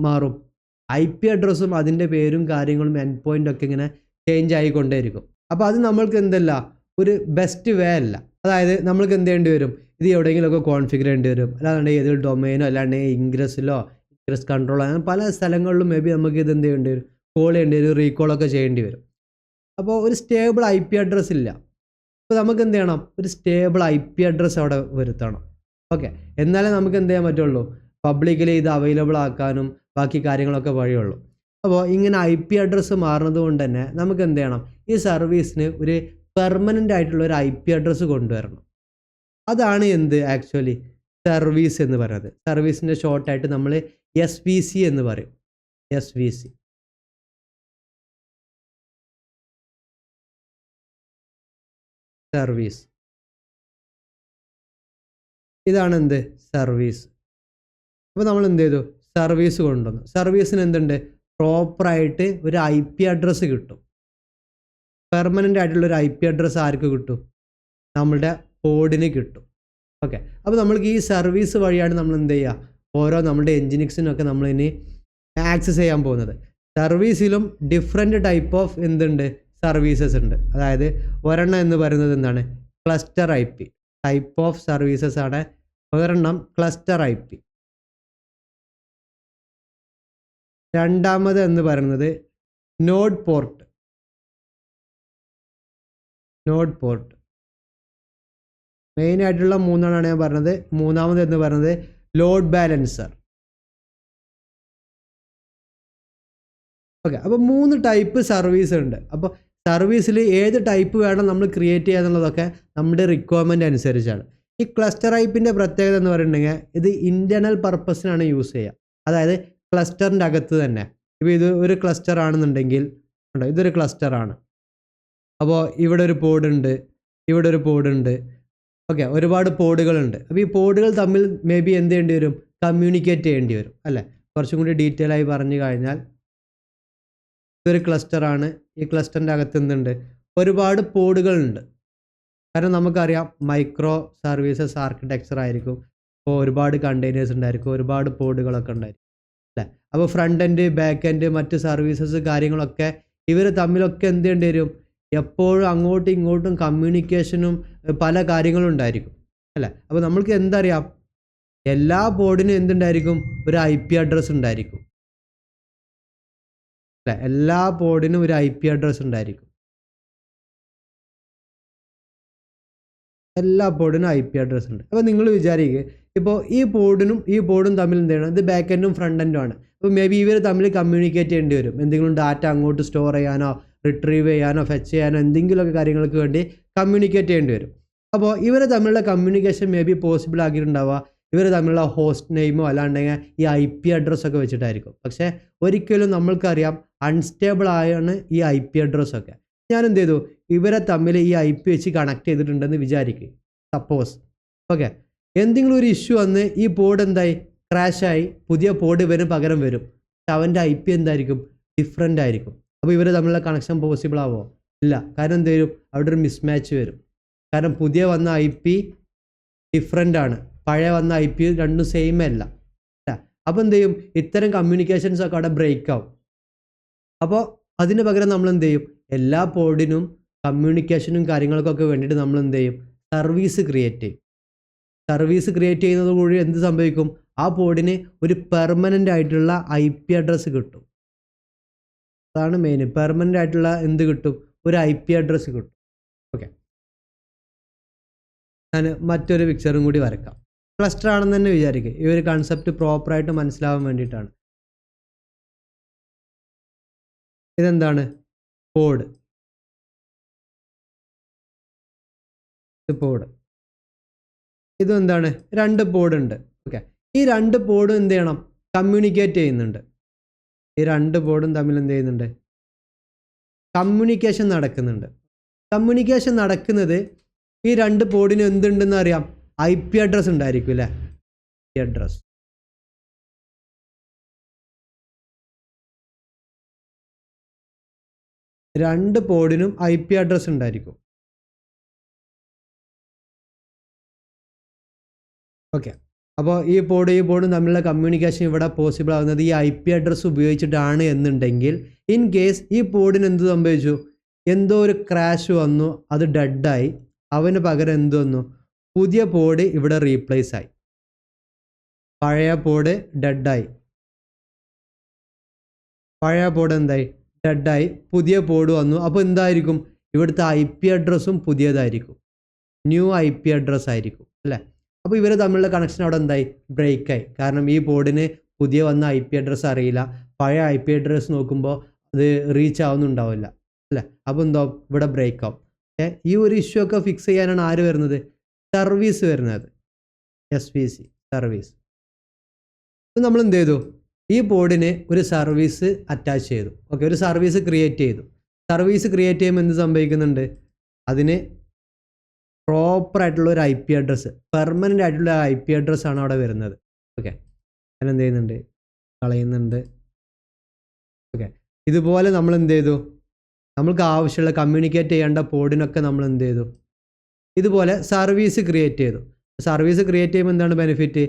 മാറും, IP അഡ്രസ്സും അതിൻ്റെ പേരും കാര്യങ്ങളും എൻഡ് പോയിൻ്റ് ഒക്കെ ഇങ്ങനെ ചേഞ്ച് ആയിക്കൊണ്ടേയിരിക്കും. അപ്പോൾ അത് നമ്മൾക്ക് എന്തല്ല, ഒരു ബെസ്റ്റ് വേ അല്ല. അതായത് നമ്മൾക്ക് എന്ത് ചെയ്യേണ്ടി വരും, ഇത് എവിടെയെങ്കിലുമൊക്കെ കോൺഫിഗർ ചെയ്യേണ്ടി വരും. അല്ലാണ്ടെങ്കിൽ ഏതൊരു ഡൊമൈനോ അല്ലാണ്ടെങ്കിൽ ഇൻഗ്രസ്സിലോ ഇൻഗ്രസ് കൺട്രോളോ അങ്ങനെ പല സ്ഥലങ്ങളിലും മേ ബി നമുക്ക് ഇത് എന്ത് ചെയ്യേണ്ടി വരും, കോൾ ചെയ്യേണ്ടി വരും, റീകോളൊക്കെ ചെയ്യേണ്ടി വരും. അപ്പോൾ ഒരു സ്റ്റേബിൾ IP അഡ്രസ്സ് ഇല്ല. അപ്പോൾ നമുക്ക് എന്ത് ചെയ്യണം, ഒരു സ്റ്റേബിൾ IP അഡ്രസ്സ് അവിടെ വരുത്തണം. ഓക്കെ, എന്നാലേ നമുക്ക് എന്ത് ചെയ്യാൻ പറ്റുള്ളൂ, പബ്ലിക്കലി ഇത് അവൈലബിൾ ആക്കാനും ബാക്കി കാര്യങ്ങളൊക്കെ വഴിയുള്ളൂ. അപ്പോൾ ഇങ്ങനെ IP അഡ്രസ്സ് മാറുന്നത് കൊണ്ട് തന്നെ നമുക്ക് എന്ത് ചെയ്യണം, ഈ സർവീസിന് ഒരു പെർമനൻ്റ് ആയിട്ടുള്ള ഒരു IP അഡ്രസ്സ് കൊണ്ടുവരണം. അതാണ് ആക്ച്വലി സർവീസ് എന്ന് പറയുന്നത്. സർവീസിൻ്റെ ഷോർട്ടായിട്ട് നമ്മൾ SVC എന്ന് പറയും. SVC service. ഇതാണ് സർവീസ്. അപ്പോൾ നമ്മൾ എന്ത് ചെയ്തു, സർവീസ് കൊണ്ടുവന്നു. സർവീസിന് പ്രോപ്പറായിട്ട് ഒരു IP അഡ്രസ്സ് കിട്ടും. പെർമനൻ്റ് ആയിട്ടുള്ളൊരു IP അഡ്രസ്സ് ആർക്ക് കിട്ടും, നമ്മളുടെ കോഡിന് കിട്ടും. ഓക്കെ, അപ്പോൾ നമ്മൾക്ക് ഈ സർവീസ് വഴിയാണ് നമ്മൾ എന്ത് ചെയ്യുക, ഓരോ നമ്മുടെ എൻജിനിക്സിനൊക്കെ നമ്മളിനി ആക്സസ് ചെയ്യാൻ പോകുന്നത്. സർവീസിലും ഡിഫറെൻറ്റ് ടൈപ്പ് ഓഫ് സർവീസസ് ഉണ്ട്. അതായത് ഒരെണ്ണം എന്ന് പറയുന്നത് cluster IP type of services ആണ്. ഒരെണ്ണം ക്ലസ്റ്റർ IP. രണ്ടാമത് എന്ന് പറയുന്നത് നോഡ് പോർട്ട്. മെയിൻ ആയിട്ടുള്ള മൂന്നെണ്ണമാണ് ഞാൻ പറഞ്ഞത്. മൂന്നാമത് എന്ന് പറയുന്നത് ലോഡ് ബാലൻസർ. ഓക്കെ, അപ്പോൾ 3 ടൈപ്പ് സർവീസ് ഉണ്ട്. അപ്പോൾ സർവീസിൽ ഏത് ടൈപ്പ് വേണം നമ്മൾ ക്രിയേറ്റ് ചെയ്യുക എന്നുള്ളതൊക്കെ നമ്മുടെ റിക്വയർമെൻ്റ് അനുസരിച്ചാണ്. ഈ ക്ലസ്റ്റർ IPൻ്റെ പ്രത്യേകത എന്ന് പറയുന്നുണ്ടെങ്കിൽ ഇത് ഇൻറ്റേർണൽ പർപ്പസിനാണ് യൂസ് ചെയ്യുക. അതായത് ക്ലസ്റ്ററിൻ്റെ അകത്ത് തന്നെ. ഇപ്പോൾ ഇത് ഒരു ക്ലസ്റ്റർ ആണെന്നുണ്ടെങ്കിൽ ഇതൊരു ക്ലസ്റ്ററാണ്. അപ്പോൾ ഇവിടെ ഒരു പോഡുണ്ട്, ഇവിടെ ഒരു പോഡുണ്ട്. ഓക്കെ, ഒരുപാട് പോഡുകളുണ്ട്. അപ്പോൾ ഈ പോഡുകൾ തമ്മിൽ മേ ബി എന്ത് ചെയ്യേണ്ടി വരും, കമ്മ്യൂണിക്കേറ്റ് ചെയ്യേണ്ടി വരും അല്ലേ. കുറച്ചും കൂടി ഡീറ്റെയിൽ ആയി പറഞ്ഞു കഴിഞ്ഞാൽ ഇതൊരു ക്ലസ്റ്ററാണ്. ഈ ക്ലസ്റ്ററിൻ്റെ അകത്ത് ഒരുപാട് പോഡുകളുണ്ട്. കാരണം നമുക്കറിയാം മൈക്രോ സർവീസസ് ആർക്കിടെക്ചർ ആയിരിക്കും. അപ്പോൾ ഒരുപാട് കണ്ടെയ്നേഴ്സ് ഉണ്ടായിരിക്കും, ഒരുപാട് പോഡുകളൊക്കെ ഉണ്ടായിരിക്കും അല്ലേ. അപ്പോൾ ഫ്രണ്ട് എൻഡ്, ബാക്ക് എൻഡ്, മറ്റ് സർവീസസ് കാര്യങ്ങളൊക്കെ ഇവർ തമ്മിലൊക്കെ എന്ത് ചെയ്യേണ്ടി വരും, എപ്പോഴും അങ്ങോട്ടും ഇങ്ങോട്ടും കമ്മ്യൂണിക്കേഷനും പല കാര്യങ്ങളും ഉണ്ടായിരിക്കും അല്ലേ. അപ്പോൾ നമ്മൾക്ക് എന്തറിയാം, എല്ലാ പോഡിനും എന്തുണ്ടായിരിക്കും, ഒരു IP അഡ്രസ്സ് ഉണ്ടായിരിക്കും അല്ലേ. എല്ലാ പോഡിനും ഒരു IP അഡ്രസ്സ് ഉണ്ടായിരിക്കും. എല്ലാ പോഡിനും IP അഡ്രസ്സ് ഉണ്ട്. അപ്പോൾ നിങ്ങൾ വിചാരിക്കുക, ഇപ്പോൾ ഈ പോഡും തമ്മിൽ എന്ത് ചെയ്യണം, ഇത് ബാക്ക് എൻഡും ഫ്രണ്ട് എൻഡും ആണ്. അപ്പോൾ മേ ബി ഇവർ തമ്മിൽ കമ്മ്യൂണിക്കേറ്റ് ചെയ്യേണ്ടി വരും. എന്തെങ്കിലും ഡാറ്റ അങ്ങോട്ട് സ്റ്റോർ ചെയ്യാനോ റിട്രീവ് ചെയ്യാനോ ഫെച്ച് ചെയ്യാനോ എന്തെങ്കിലുമൊക്കെ കാര്യങ്ങൾക്ക് വേണ്ടി കമ്മ്യൂണിക്കേറ്റ് ചെയ്യേണ്ടി വരും. അപ്പോൾ ഇവർ തമ്മിലുള്ള കമ്മ്യൂണിക്കേഷൻ മേ ബി പോസിബിൾ ആക്കിയിട്ടുണ്ടാവുക ഇവർ തമ്മിലുള്ള ഹോസ്റ്റ് നെയിമോ അല്ലാണ്ടെങ്കിൽ ഈ IP അഡ്രസ്സൊക്കെ വെച്ചിട്ടായിരിക്കും. പക്ഷേ ഒരിക്കലും നമ്മൾക്കറിയാം അൺസ്റ്റേബിൾ ആണ് ഈ IP അഡ്രസ്സൊക്കെ. ഞാൻ എന്ത് ചെയ്തു, ഇവരെ തമ്മിൽ ഈ IP വെച്ച് കണക്ട് ചെയ്തിട്ടുണ്ടെന്ന് വിചാരിക്കും. സപ്പോസ് ഓക്കെ, എന്തെങ്കിലും ഒരു ഇഷ്യൂ വന്ന് ഈ പോഡ് എന്തായി, ക്രാഷായി, പുതിയ പോഡ് ഇവന് പകരം വരും. അവൻ്റെ IP എന്തായിരിക്കും, ഡിഫറെൻ്റ് ആയിരിക്കും. അപ്പോൾ ഇവർ തമ്മിലുള്ള കണക്ഷൻ പോസിബിൾ ആവുമോ, ഇല്ല. കാരണം എന്ത് വരും, അവിടെ ഒരു മിസ്മാച്ച് വരും. കാരണം പുതിയ വന്ന IP ഡിഫറെൻ്റ് ആണ്, പഴയ വന്ന IP രണ്ടും സെയിം അല്ല. അപ്പോൾ എന്ത് ചെയ്യും, ഇത്തരം കമ്മ്യൂണിക്കേഷൻസ് ഒക്കെ അവിടെ ബ്രേക്ക് ആവും. അപ്പോൾ അതിന് പകരം നമ്മൾ എന്ത് ചെയ്യും, എല്ലാ പോഡിനും കമ്മ്യൂണിക്കേഷനും കാര്യങ്ങൾക്കൊക്കെ വേണ്ടിയിട്ട് നമ്മൾ എന്ത് ചെയ്യും, സർവീസ് ക്രിയേറ്റ് ചെയ്യും. സർവീസ് ക്രിയേറ്റ് ചെയ്യുന്നത് കൂടി എന്ത് സംഭവിക്കും, ആ പോഡിന് ഒരു പെർമനൻ്റ് ആയിട്ടുള്ള IP അഡ്രസ്സ് കിട്ടും. അതാണ് മെയിൻ. പെർമനൻ്റ് ആയിട്ടുള്ള എന്ത് കിട്ടും, ഒരു IP അഡ്രസ്സ് കിട്ടും. ഓക്കെ, ഞാൻ മറ്റൊരു പിക്ചറും കൂടി വരക്കാം. ക്ലസ്റ്റർ ആണെന്ന് തന്നെ വിചാരിക്കുക. ഈ ഒരു കൺസെപ്റ്റ് പ്രോപ്പറായിട്ട് മനസ്സിലാവാൻ വേണ്ടിയിട്ടാണ്. ഇതെന്താണ്, പോഡ്. ഇത് പോഡ്. ഇതും എന്താണ്, 2 പോഡുണ്ട്. ഓക്കെ, ഈ 2 പോഡും എന്ത് ചെയ്യണം, കമ്മ്യൂണിക്കേറ്റ് ചെയ്യുന്നുണ്ട്. ഈ 2 പോഡും തമ്മിൽ എന്ത് ചെയ്യുന്നുണ്ട്, കമ്മ്യൂണിക്കേഷൻ നടക്കുന്നുണ്ട്. കമ്മ്യൂണിക്കേഷൻ നടക്കുന്നത് ഈ 2 പോഡിന് എന്തുണ്ടെന്ന് അറിയാം, IP അഡ്രസ്സ് ഉണ്ടായിരിക്കും അല്ലേ. IP address. രണ്ട് പോഡിനും IP അഡ്രസ്സ് ഉണ്ടായിരിക്കും. ഓക്കെ, അപ്പോൾ ഈ പോഡും തമ്മിലുള്ള കമ്മ്യൂണിക്കേഷൻ ഇവിടെ പോസിബിൾ ആകുന്നത് ഈ IP അഡ്രസ്സ് ഉപയോഗിച്ചിട്ടാണ് എന്നുണ്ടെങ്കിൽ, ഇൻ കേസ് ഈ പോഡിന് എന്ത് സംഭവിച്ചു, എന്തോ ഒരു ക്രാഷ് വന്നു, അത് ഡെഡായി, അവന് പകരം എന്ത് വന്നു, പുതിയ പോഡ് ഇവിടെ റീപ്ലേസ് ആയി. പഴയ പോഡ് ഡെഡായി, പഴയ പോഡ് എന്തായി, ഡെഡായി, പുതിയ പോഡ് വന്നു. അപ്പോൾ എന്തായിരിക്കും, ഇവിടുത്തെ IP അഡ്രസ്സും പുതിയതായിരിക്കും, ന്യൂ IP അഡ്രസ്സ് ആയിരിക്കും അല്ലേ. അപ്പോൾ ഇവർ തമ്മിലുള്ള കണക്ഷൻ അവിടെ എന്തായി, ബ്രേക്കായി. കാരണം ഈ പോഡിന് പുതിയ വന്ന IP അഡ്രസ്സ് അറിയില്ല, പഴയ IP അഡ്രസ്സ് നോക്കുമ്പോൾ അത് റീച്ച് ആവുന്നുണ്ടാവില്ല അല്ലേ. അപ്പോൾ എന്താ, ഇവിടെ ബ്രേക്ക് ആവും. ഈ ഒരു ഇഷ്യൂ ഒക്കെ ഫിക്സ് ചെയ്യാനാണ് ആര് വരുന്നത്, സർവീസ് വരുന്നത്, SVC സർവീസ്. അപ്പോൾ നമ്മൾ എന്ത് ചെയ്തു, ഈ പോഡിന് ഒരു സർവീസ് അറ്റാച്ച് ചെയ്തു. ഓക്കെ, ഒരു സർവീസ് ക്രിയേറ്റ് ചെയ്തു. സർവീസ് ക്രിയേറ്റ് ചെയ്യുമ്പോൾ എന്ത് സംഭവിക്കുന്നുണ്ട്, അതിന് പ്രോപ്പറായിട്ടുള്ള ഒരു IP അഡ്രസ്സ്, പെർമനൻ്റ് ആയിട്ടുള്ള IP അഡ്രസ്സാണ് അവിടെ വരുന്നത്. ഓക്കെ, അതിനെന്ത് ചെയ്യുന്നുണ്ട്, കളയുന്നുണ്ട്. ഓക്കെ, ഇതുപോലെ നമ്മൾ എന്ത് ചെയ്തു, നമ്മൾക്ക് ആവശ്യമുള്ള കമ്മ്യൂണിക്കേറ്റ് ചെയ്യേണ്ട പോഡിനൊക്കെ നമ്മൾ എന്ത് ചെയ്തു, ഇതുപോലെ സർവീസ് ക്രിയേറ്റ് ചെയ്തു. സർവീസ് ക്രിയേറ്റ് ചെയ്യുമ്പോൾ എന്താണ് ബെനിഫിറ്റ്,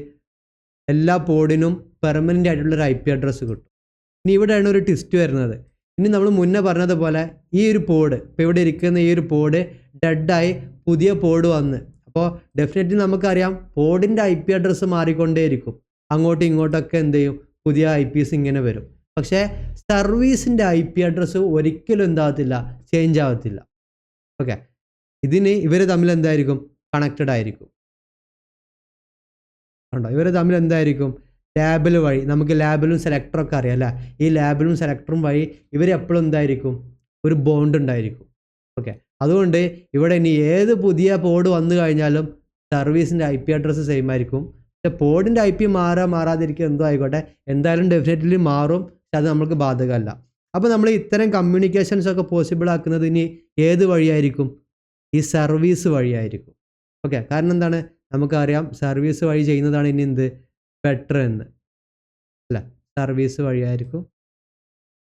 എല്ലാ പോഡിനും പെർമനൻ്റ് ആയിട്ടുള്ളൊരു IP അഡ്രസ്സ് കിട്ടും. ഇനി ഇവിടെയാണ് ഒരു ട്വിസ്റ്റ് വരുന്നത്. ഇനി നമ്മൾ മുന്നേ പറഞ്ഞതുപോലെ ഈ ഒരു പോഡ്, ഇപ്പോൾ ഇവിടെ ഇരിക്കുന്ന ഈ ഒരു പോഡ് ഡെഡായി, പുതിയ പോഡ് വന്ന്, അപ്പോൾ ഡെഫിനറ്റ്ലി നമുക്കറിയാം പോഡിൻ്റെ IP അഡ്രസ്സ് മാറിക്കൊണ്ടേയിരിക്കും, അങ്ങോട്ടും ഇങ്ങോട്ടൊക്കെ എന്ത് ചെയ്യും, പുതിയ IPs ഇങ്ങനെ വരും. പക്ഷേ സർവീസിൻ്റെ IP അഡ്രസ്സ് ഒരിക്കലും എന്താകത്തില്ല, ചേഞ്ച് ആകത്തില്ല. ഓക്കെ, ഇതിന് ഇവർ തമ്മിൽ എന്തായിരിക്കും, കണക്റ്റഡ് ആയിരിക്കും. ഉണ്ടോ, ഇവർ തമ്മിൽ എന്തായിരിക്കും, ലാബിൽ വഴി, നമുക്ക് ലാബിലും സെലക്ടറൊക്കെ അറിയാം അല്ലേ, ഈ ലാബിലും സെലക്ടറും വഴി ഇവർ എപ്പോഴും എന്തായിരിക്കും, ഒരു ബോണ്ട് ഉണ്ടായിരിക്കും. ഓക്കെ, അതുകൊണ്ട് ഇവിടെ ഇനി ഏത് പുതിയ പോഡ് വന്നു കഴിഞ്ഞാലും സർവീസിൻ്റെ IP അഡ്രസ്സ് സെയിം ആയിരിക്കും. പക്ഷേ പോഡിൻ്റെ IP മാറാതിരിക്കുക എന്തോ ആയിക്കോട്ടെ, എന്തായാലും ഡെഫിനറ്റ്ലി മാറും. പക്ഷെ അത് നമുക്ക് ബാധകമല്ല. അപ്പോൾ നമ്മൾ ഇത്തരം കമ്മ്യൂണിക്കേഷൻസ് ഒക്കെ പോസിബിൾ ആക്കുന്നത് ഇനി ഏത് വഴിയായിരിക്കും, ഈ സർവീസ് വഴിയായിരിക്കും. ഓക്കെ, കാരണം എന്താണ്, നമുക്കറിയാം സർവീസ് വഴി ചെയ്യുന്നതാണ് ഇനി എന്ത് ബെറ്റർ എന്ന് അല്ല, സർവീസ് വഴിയായിരിക്കും.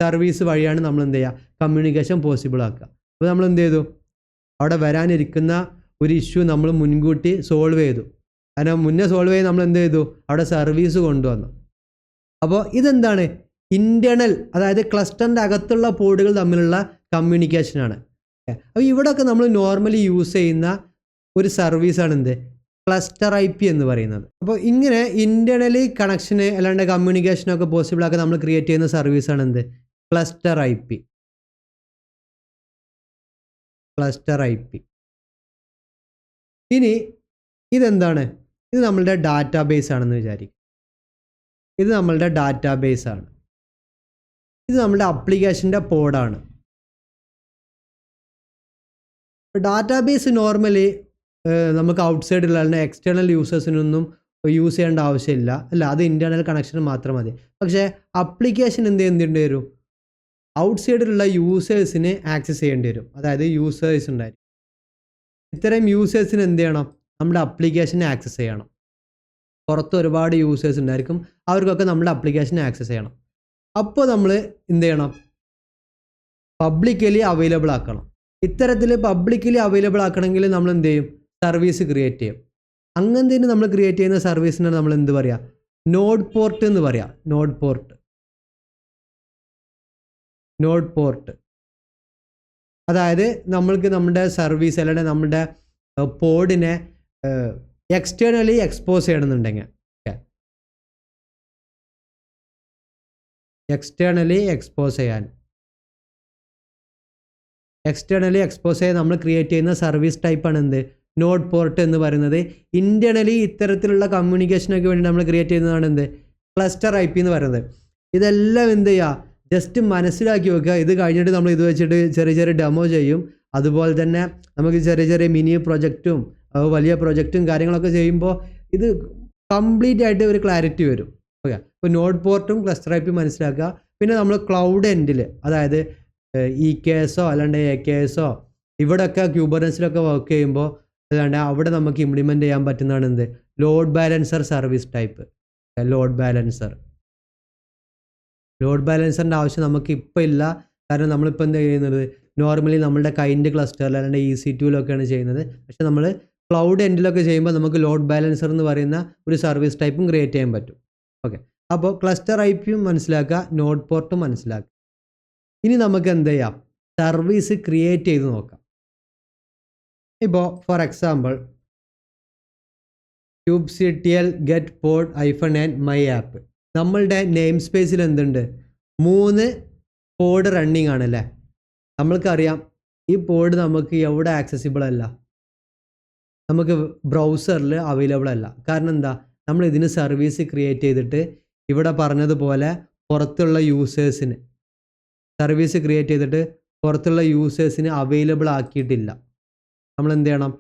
സർവീസ് വഴിയാണ് നമ്മൾ എന്ത് ചെയ്യുക, കമ്മ്യൂണിക്കേഷൻ പോസിബിൾ ആക്കുക. അപ്പോൾ നമ്മൾ എന്ത് ചെയ്തു, അവിടെ വരാനിരിക്കുന്ന ഒരു ഇഷ്യൂ നമ്മൾ മുൻകൂട്ടി സോൾവ് ചെയ്തു. കാരണം മുന്നേ സോൾവ് ചെയ്ത് നമ്മൾ എന്ത് ചെയ്തു, അവിടെ സർവീസ് കൊണ്ടുവന്നു. അപ്പോൾ ഇതെന്താണ്, ഇൻറ്റേർണൽ, അതായത് ക്ലസ്റ്ററിൻ്റെ അകത്തുള്ള പോഡുകൾ തമ്മിലുള്ള കമ്മ്യൂണിക്കേഷനാണ്. അപ്പോൾ ഇവിടെയൊക്കെ നമ്മൾ നോർമലി യൂസ് ചെയ്യുന്ന ഒരു സർവീസാണ് എന്ത്, ക്ലസ്റ്റർ IP എന്ന് പറയുന്നത്. അപ്പോൾ ഇങ്ങനെ ഇൻറ്റേർണലി കണക്ഷന് അല്ലാണ്ട് കമ്മ്യൂണിക്കേഷനൊക്കെ പോസിബിൾ ആക്കാൻ നമ്മൾ ക്രിയേറ്റ് ചെയ്യുന്ന സർവീസാണ് എന്ത്, ക്ലസ്റ്റർ IP. Cluster IP. ഇനി ഇതെന്താണ്, ഇത് നമ്മളുടെ ഡാറ്റാബേസ് ആണെന്ന് വിചാരിക്കും. ഇത് നമ്മളുടെ ഡാറ്റാബേസ് ആണ്, ഇത് നമ്മുടെ അപ്ലിക്കേഷൻ്റെ പോഡാണ്. ഡാറ്റാബേസ് നോർമലി നമുക്ക് ഔട്ട്സൈഡിലുള്ള അല്ലെങ്കിൽ എക്സ്റ്റേണൽ യൂസേഴ്സിനൊന്നും യൂസ് ചെയ്യേണ്ട ആവശ്യമില്ല അല്ല, അത് ഇൻറ്റേർണൽ കണക്ഷന് മാത്രം മതി. പക്ഷേ അപ്ലിക്കേഷൻ എന്ത് വരും, ഔട്ട്സൈഡിലുള്ള യൂസേഴ്സിന് ആക്സസ് ചെയ്യേണ്ടി വരും. അതായത് യൂസേഴ്സ് ഉണ്ടായിരിക്കും, ഇത്തരം യൂസേഴ്സിന് എന്ത് ചെയ്യണം, നമ്മുടെ അപ്ലിക്കേഷനെ ആക്സസ് ചെയ്യണം. പുറത്ത് ഒരുപാട് യൂസേഴ്സ് ഉണ്ടായിരിക്കും, അവർക്കൊക്കെ നമ്മുടെ അപ്ലിക്കേഷനെ ആക്സസ് ചെയ്യണം. അപ്പോൾ നമ്മൾ എന്ത് ചെയ്യണം, പബ്ലിക്കലി അവൈലബിൾ ആക്കണം. ഇത്തരത്തിൽ പബ്ലിക്കലി അവൈലബിൾ ആക്കണമെങ്കിൽ നമ്മൾ എന്ത് ചെയ്യും, സർവീസ് ക്രിയേറ്റ് ചെയ്യും. അങ്ങനത്തെ നമ്മൾ ക്രിയേറ്റ് ചെയ്യുന്ന സർവീസിനാണ് നമ്മൾ എന്ത് പറയുക, നോഡ് പോർട്ട് എന്ന് പറയാം. നോഡ് പോർട്ട് അതായത് നമ്മൾക്ക് നമ്മുടെ സർവീസ് അല്ലെങ്കിൽ നമ്മുടെ പോഡിനെ എക്സ്റ്റേണലി എക്സ്പോസ് ചെയ്യണമെന്നുണ്ടെങ്കിൽ, എക്സ്റ്റേണലി എക്സ്പോസ് ചെയ്യാൻ നമ്മൾ ക്രിയേറ്റ് ചെയ്യുന്ന സർവീസ് ടൈപ്പാണ് എന്ത്, നോഡ് പോർട്ട് എന്ന് പറയുന്നത്. ഇൻറ്റേർണലി ഇത്തരത്തിലുള്ള കമ്മ്യൂണിക്കേഷനൊക്കെ വേണ്ടി നമ്മൾ ക്രിയേറ്റ് ചെയ്യുന്നതാണ് എന്ത്, ക്ലസ്റ്റർ IP എന്ന് പറയുന്നത്. ഇതെല്ലാം എന്ത് ചെയ്യുക, ജസ്റ്റ് മനസ്സിലാക്കി വെക്കുക. ഇത് കഴിഞ്ഞിട്ട് നമ്മൾ ഇത് വെച്ചിട്ട് ചെറിയ ഡെമോ ചെയ്യും. അതുപോലെ തന്നെ നമുക്ക് ചെറിയ മിനി പ്രൊജക്റ്റും വലിയ പ്രൊജക്റ്റും കാര്യങ്ങളൊക്കെ ചെയ്യുമ്പോൾ ഇത് കംപ്ലീറ്റ് ആയിട്ട് ഒരു ക്ലാരിറ്റി വരും. ഓക്കെ, ഇപ്പോൾ നോഡ് പോർട്ടും ക്ലസ്റ്റർ IP മനസ്സിലാക്കുക. പിന്നെ നമ്മൾ ക്ലൗഡ് എൻഡിൽ, അതായത് EKS അല്ലാണ്ട് AKS ഇവിടെയൊക്കെ ക്യൂബർനെറ്റ്സിലൊക്കെ വർക്ക് ചെയ്യുമ്പോൾ അല്ലാണ്ട് അവിടെ നമുക്ക് ഇംപ്ലിമെൻറ്റ് ചെയ്യാൻ പറ്റുന്നതാണ് എന്ത്, load balancer service type. Load ബാലൻസറിൻ്റെ ആവശ്യം നമുക്ക് ഇപ്പോൾ ഇല്ല, കാരണം നമ്മളിപ്പോൾ എന്താ ചെയ്യുന്നത്, നോർമലി നമ്മുടെ കൈൻഡ് ക്ലസ്റ്ററിൽ അല്ലാണ്ട് EC2-ലൊക്കെയാണ് ചെയ്യുന്നത്. പക്ഷേ നമ്മൾ ക്ലൗഡ് എൻഡിലൊക്കെ ചെയ്യുമ്പോൾ നമുക്ക് ലോഡ് ബാലൻസർ എന്ന് പറയുന്ന ഒരു സർവീസ് ടൈപ്പും ക്രിയേറ്റ് ചെയ്യാൻ പറ്റും. ഓക്കെ, അപ്പോൾ ക്ലസ്റ്റർ IP മനസ്സിലാക്കുക, നോഡ് പോർട്ടും മനസ്സിലാക്കുക. ഇനി നമുക്ക് എന്ത് ചെയ്യാം, സർവീസ് ക്രിയേറ്റ് ചെയ്ത് നോക്കാം. ഇപ്പോൾ for example kubectl get pod -n my app. നമ്മളുടെ നെയിം സ്പേസിൽ എന്തുണ്ട്, 3 പോഡ് റണ്ണിങ് ആണല്ലേ. നമ്മൾക്കറിയാം ഈ പോഡ് നമുക്ക് എവിടെ ആക്സസിബിൾ അല്ല, നമുക്ക് ബ്രൗസറിൽ അവൈലബിൾ അല്ല. കാരണം എന്താ, നമ്മൾ ഇതിന് സർവീസ് ക്രിയേറ്റ് ചെയ്തിട്ട് ഇവിടെ പറഞ്ഞതുപോലെ പുറത്തുള്ള യൂസേഴ്സിന് സർവീസ് ക്രിയേറ്റ് ചെയ്തിട്ട് പുറത്തുള്ള യൂസേഴ്സിന് അവൈലബിൾ ആക്കിയിട്ടില്ല. നമ്മൾ എന്ത് ചെയ്യണം,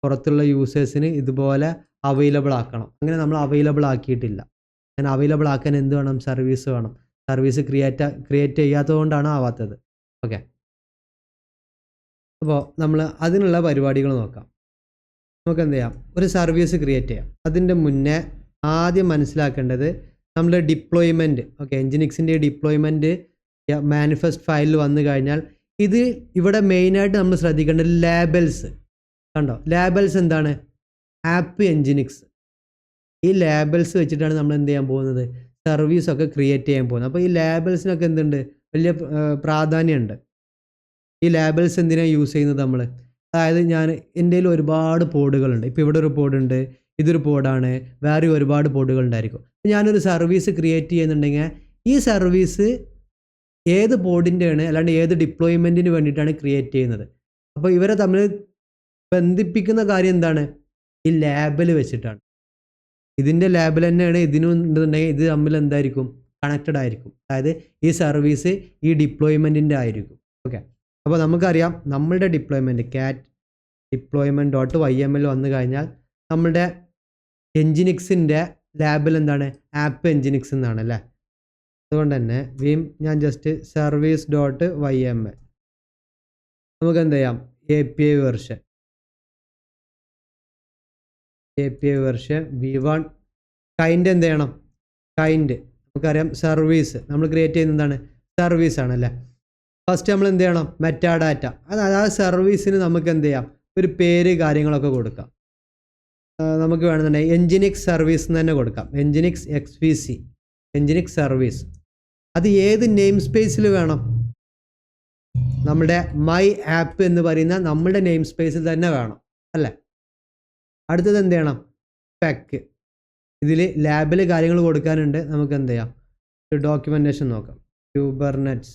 പുറത്തുള്ള യൂസേഴ്സിന് ഇതുപോലെ അവൈലബിൾ ആക്കണം. അങ്ങനെ നമ്മൾ അവൈലബിൾ ആക്കിയിട്ടില്ല. അങ്ങനെ അവൈലബിൾ ആക്കാൻ എന്ത് വേണം, സർവീസ് വേണം. സർവീസ് ക്രിയേറ്റ് ചെയ്യാത്തത് കൊണ്ടാണ് ആവാത്തത്. ഓക്കെ, അപ്പോൾ നമ്മൾ അതിനുള്ള പരിപാടികൾ നോക്കാം. നമുക്ക് എന്ത് ചെയ്യാം, ഒരു സർവീസ് ക്രിയേറ്റ് ചെയ്യാം. അതിൻ്റെ മുന്നേ ആദ്യം മനസ്സിലാക്കേണ്ടത് നമ്മുടെ ഡിപ്ലോയ്മെൻറ്റ്. ഓക്കെ, എൻജിനിക്സിൻ്റെ ഡിപ്ലോയ്മെൻറ്റ് മാനിഫെസ്റ്റ് ഫയലിൽ വന്നു കഴിഞ്ഞാൽ ഇത് ഇവിടെ മെയിനായിട്ട് നമ്മൾ ശ്രദ്ധിക്കേണ്ടത് ലേബൽസ്. കണ്ടോ, ലേബൽസ് എന്താണ്, ആപ്പ് എൻജിനിക്സ്. ഈ ലേബൽസ് വെച്ചിട്ടാണ് നമ്മൾ എന്ത് ചെയ്യാൻ പോകുന്നത്, സർവീസൊക്കെ ക്രിയേറ്റ് ചെയ്യാൻ പോകുന്നത്. അപ്പോൾ ഈ ലേബൽസിനൊക്കെ എന്തുണ്ട്, വലിയ പ്രാധാന്യമുണ്ട്. ഈ ലേബൽസ് എന്തിനാണ് യൂസ് ചെയ്യുന്നത് നമ്മൾ, അതായത് എൻ്റെ കയ്യിൽ ഒരുപാട് പോഡുകളുണ്ട്. ഇപ്പോൾ ഇവിടെ ഒരു പോഡുണ്ട്, ഇതൊരു പോഡാണ്, വേറെ ഒരുപാട് പോഡുകൾ ഉണ്ടായിരിക്കും. ഞാനൊരു സർവീസ് ക്രിയേറ്റ് ചെയ്യുന്നുണ്ടെങ്കിൽ ഈ സർവീസ് ഏത് പോഡിൻ്റെയാണ് അല്ലാണ്ട് ഏത് ഡിപ്ലോയ്മെൻറ്റിന് വേണ്ടിയിട്ടാണ് ക്രിയേറ്റ് ചെയ്യുന്നത്. അപ്പോൾ ഇവരെ തമ്മിൽ ബന്ധിപ്പിക്കുന്ന കാര്യം എന്താണ്, ഈ ലേബൽ വെച്ചിട്ടാണ്. ഇതിൻ്റെ ലേബൽ തന്നെയാണ് ഇതിനും ഉണ്ടെന്നുണ്ടെങ്കിൽ ഇത് തമ്മിൽ എന്തായിരിക്കും, കണക്റ്റഡ് ആയിരിക്കും. അതായത് ഈ സർവീസ് ഈ ഡിപ്ലോയ്മെൻറ്റിൻ്റെ ആയിരിക്കും. ഓക്കെ, അപ്പോൾ നമുക്കറിയാം നമ്മളുടെ ഡിപ്ലോയ്മെൻറ്റ് cat deployment.yml വന്നു കഴിഞ്ഞാൽ നമ്മളുടെ എൻജിനിക്സിൻ്റെ ലേബൽ എന്താണ്, ആപ്പ് എൻജിനിക്സ് എന്നാണ് അല്ലേ. അതുകൊണ്ട് തന്നെ ഞാൻ ജസ്റ്റ് service.yml നമുക്ക് എന്ത് ചെയ്യാം, API വെർഷൻ v1 കൈൻഡ് എന്ത് ചെയ്യണം, കൈൻഡ് നമുക്കറിയാം സർവീസ് നമ്മൾ ക്രിയേറ്റ് ചെയ്യുന്ന എന്താണ്, സർവീസ് ആണല്ലേ. ഫസ്റ്റ് നമ്മൾ എന്ത് ചെയ്യണം, മെറ്റാഡാറ്റ. അതായത് ആ സർവീസിന് നമുക്ക് എന്ത് ചെയ്യാം, ഒരു പേര് കാര്യങ്ങളൊക്കെ കൊടുക്കാം. നമുക്ക് വേണമെന്നുണ്ടെങ്കിൽ എൻജിനിക്സ് സർവീസ് എന്ന് തന്നെ കൊടുക്കാം, എൻജിനിക്സ് XVC എൻജിനിക്സ് സർവീസ്. അത് ഏത് നെയിം സ്പേസിൽ വേണം, നമ്മുടെ മൈ ആപ്പ് എന്ന് പറയുന്ന നമ്മുടെ നെയിം സ്പേസിൽ തന്നെ വേണം അല്ലേ. അടുത്തത് എന്ത് ചെയ്യണം, സ്പെക്ക്. ഇതിൽ ലാബിൽ കാര്യങ്ങൾ കൊടുക്കാനുണ്ട്. നമുക്ക് എന്ത് ചെയ്യാം, ഡോക്യുമെൻറ്റേഷൻ നോക്കാം. കുബർനെറ്റ്സ്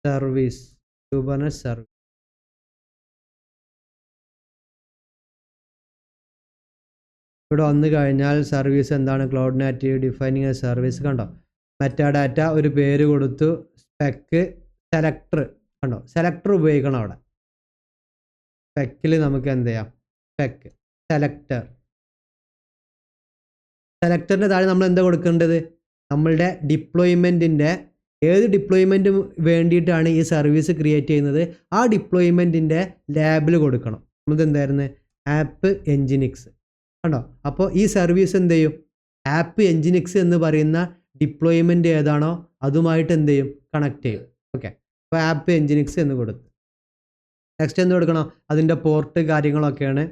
സർവീസ് ഇവിടെ വന്നു കഴിഞ്ഞാൽ സർവീസ് എന്താണ്, cloud native defining A service. കണ്ടോ, മെറ്റാഡാറ്റ ഒരു പേര് കൊടുത്തു, സ്പെക്ക് സെലക്ടർ. കണ്ടോ, സെലക്ടർ ഉപയോഗിക്കണം അവിടെ. സ്പെക്കിൽ നമുക്ക് എന്ത് ചെയ്യാം, സ്പെക്ക് സെലക്ടറിൻ്റെ താഴെ നമ്മൾ എന്താ കൊടുക്കേണ്ടത്, നമ്മളുടെ ഡിപ്ലോയ്മെൻറ്റിൻ്റെ ഏത് ഡിപ്ലോയ്മെൻറ്റ് വേണ്ടിയിട്ടാണ് ഈ സർവീസ് ക്രിയേറ്റ് ചെയ്യുന്നത് ആ ഡിപ്ലോയ്മെൻറ്റിൻ്റെ ലാബിൽ കൊടുക്കണം. നമുക്ക് എന്തായിരുന്നു, ആപ്പ് എൻജിനിക്സ്. കണ്ടോ, അപ്പോൾ ഈ സർവീസ് എന്ത് ചെയ്യും, ആപ്പ് എൻജിനിക്സ് എന്ന് പറയുന്ന ഡിപ്ലോയ്മെൻറ്റ് ഏതാണോ അതുമായിട്ട് എന്ത് ചെയ്യും, കണക്ട് ചെയ്യും. ഓക്കെ, അപ്പോൾ ആപ്പ് എൻജിനിക്സ് എന്ന് കൊടുത്തു. നെക്സ്റ്റ് എന്ത് കൊടുക്കണം, അതിൻ്റെ പോർട്ട് കാര്യങ്ങളൊക്കെയാണ്,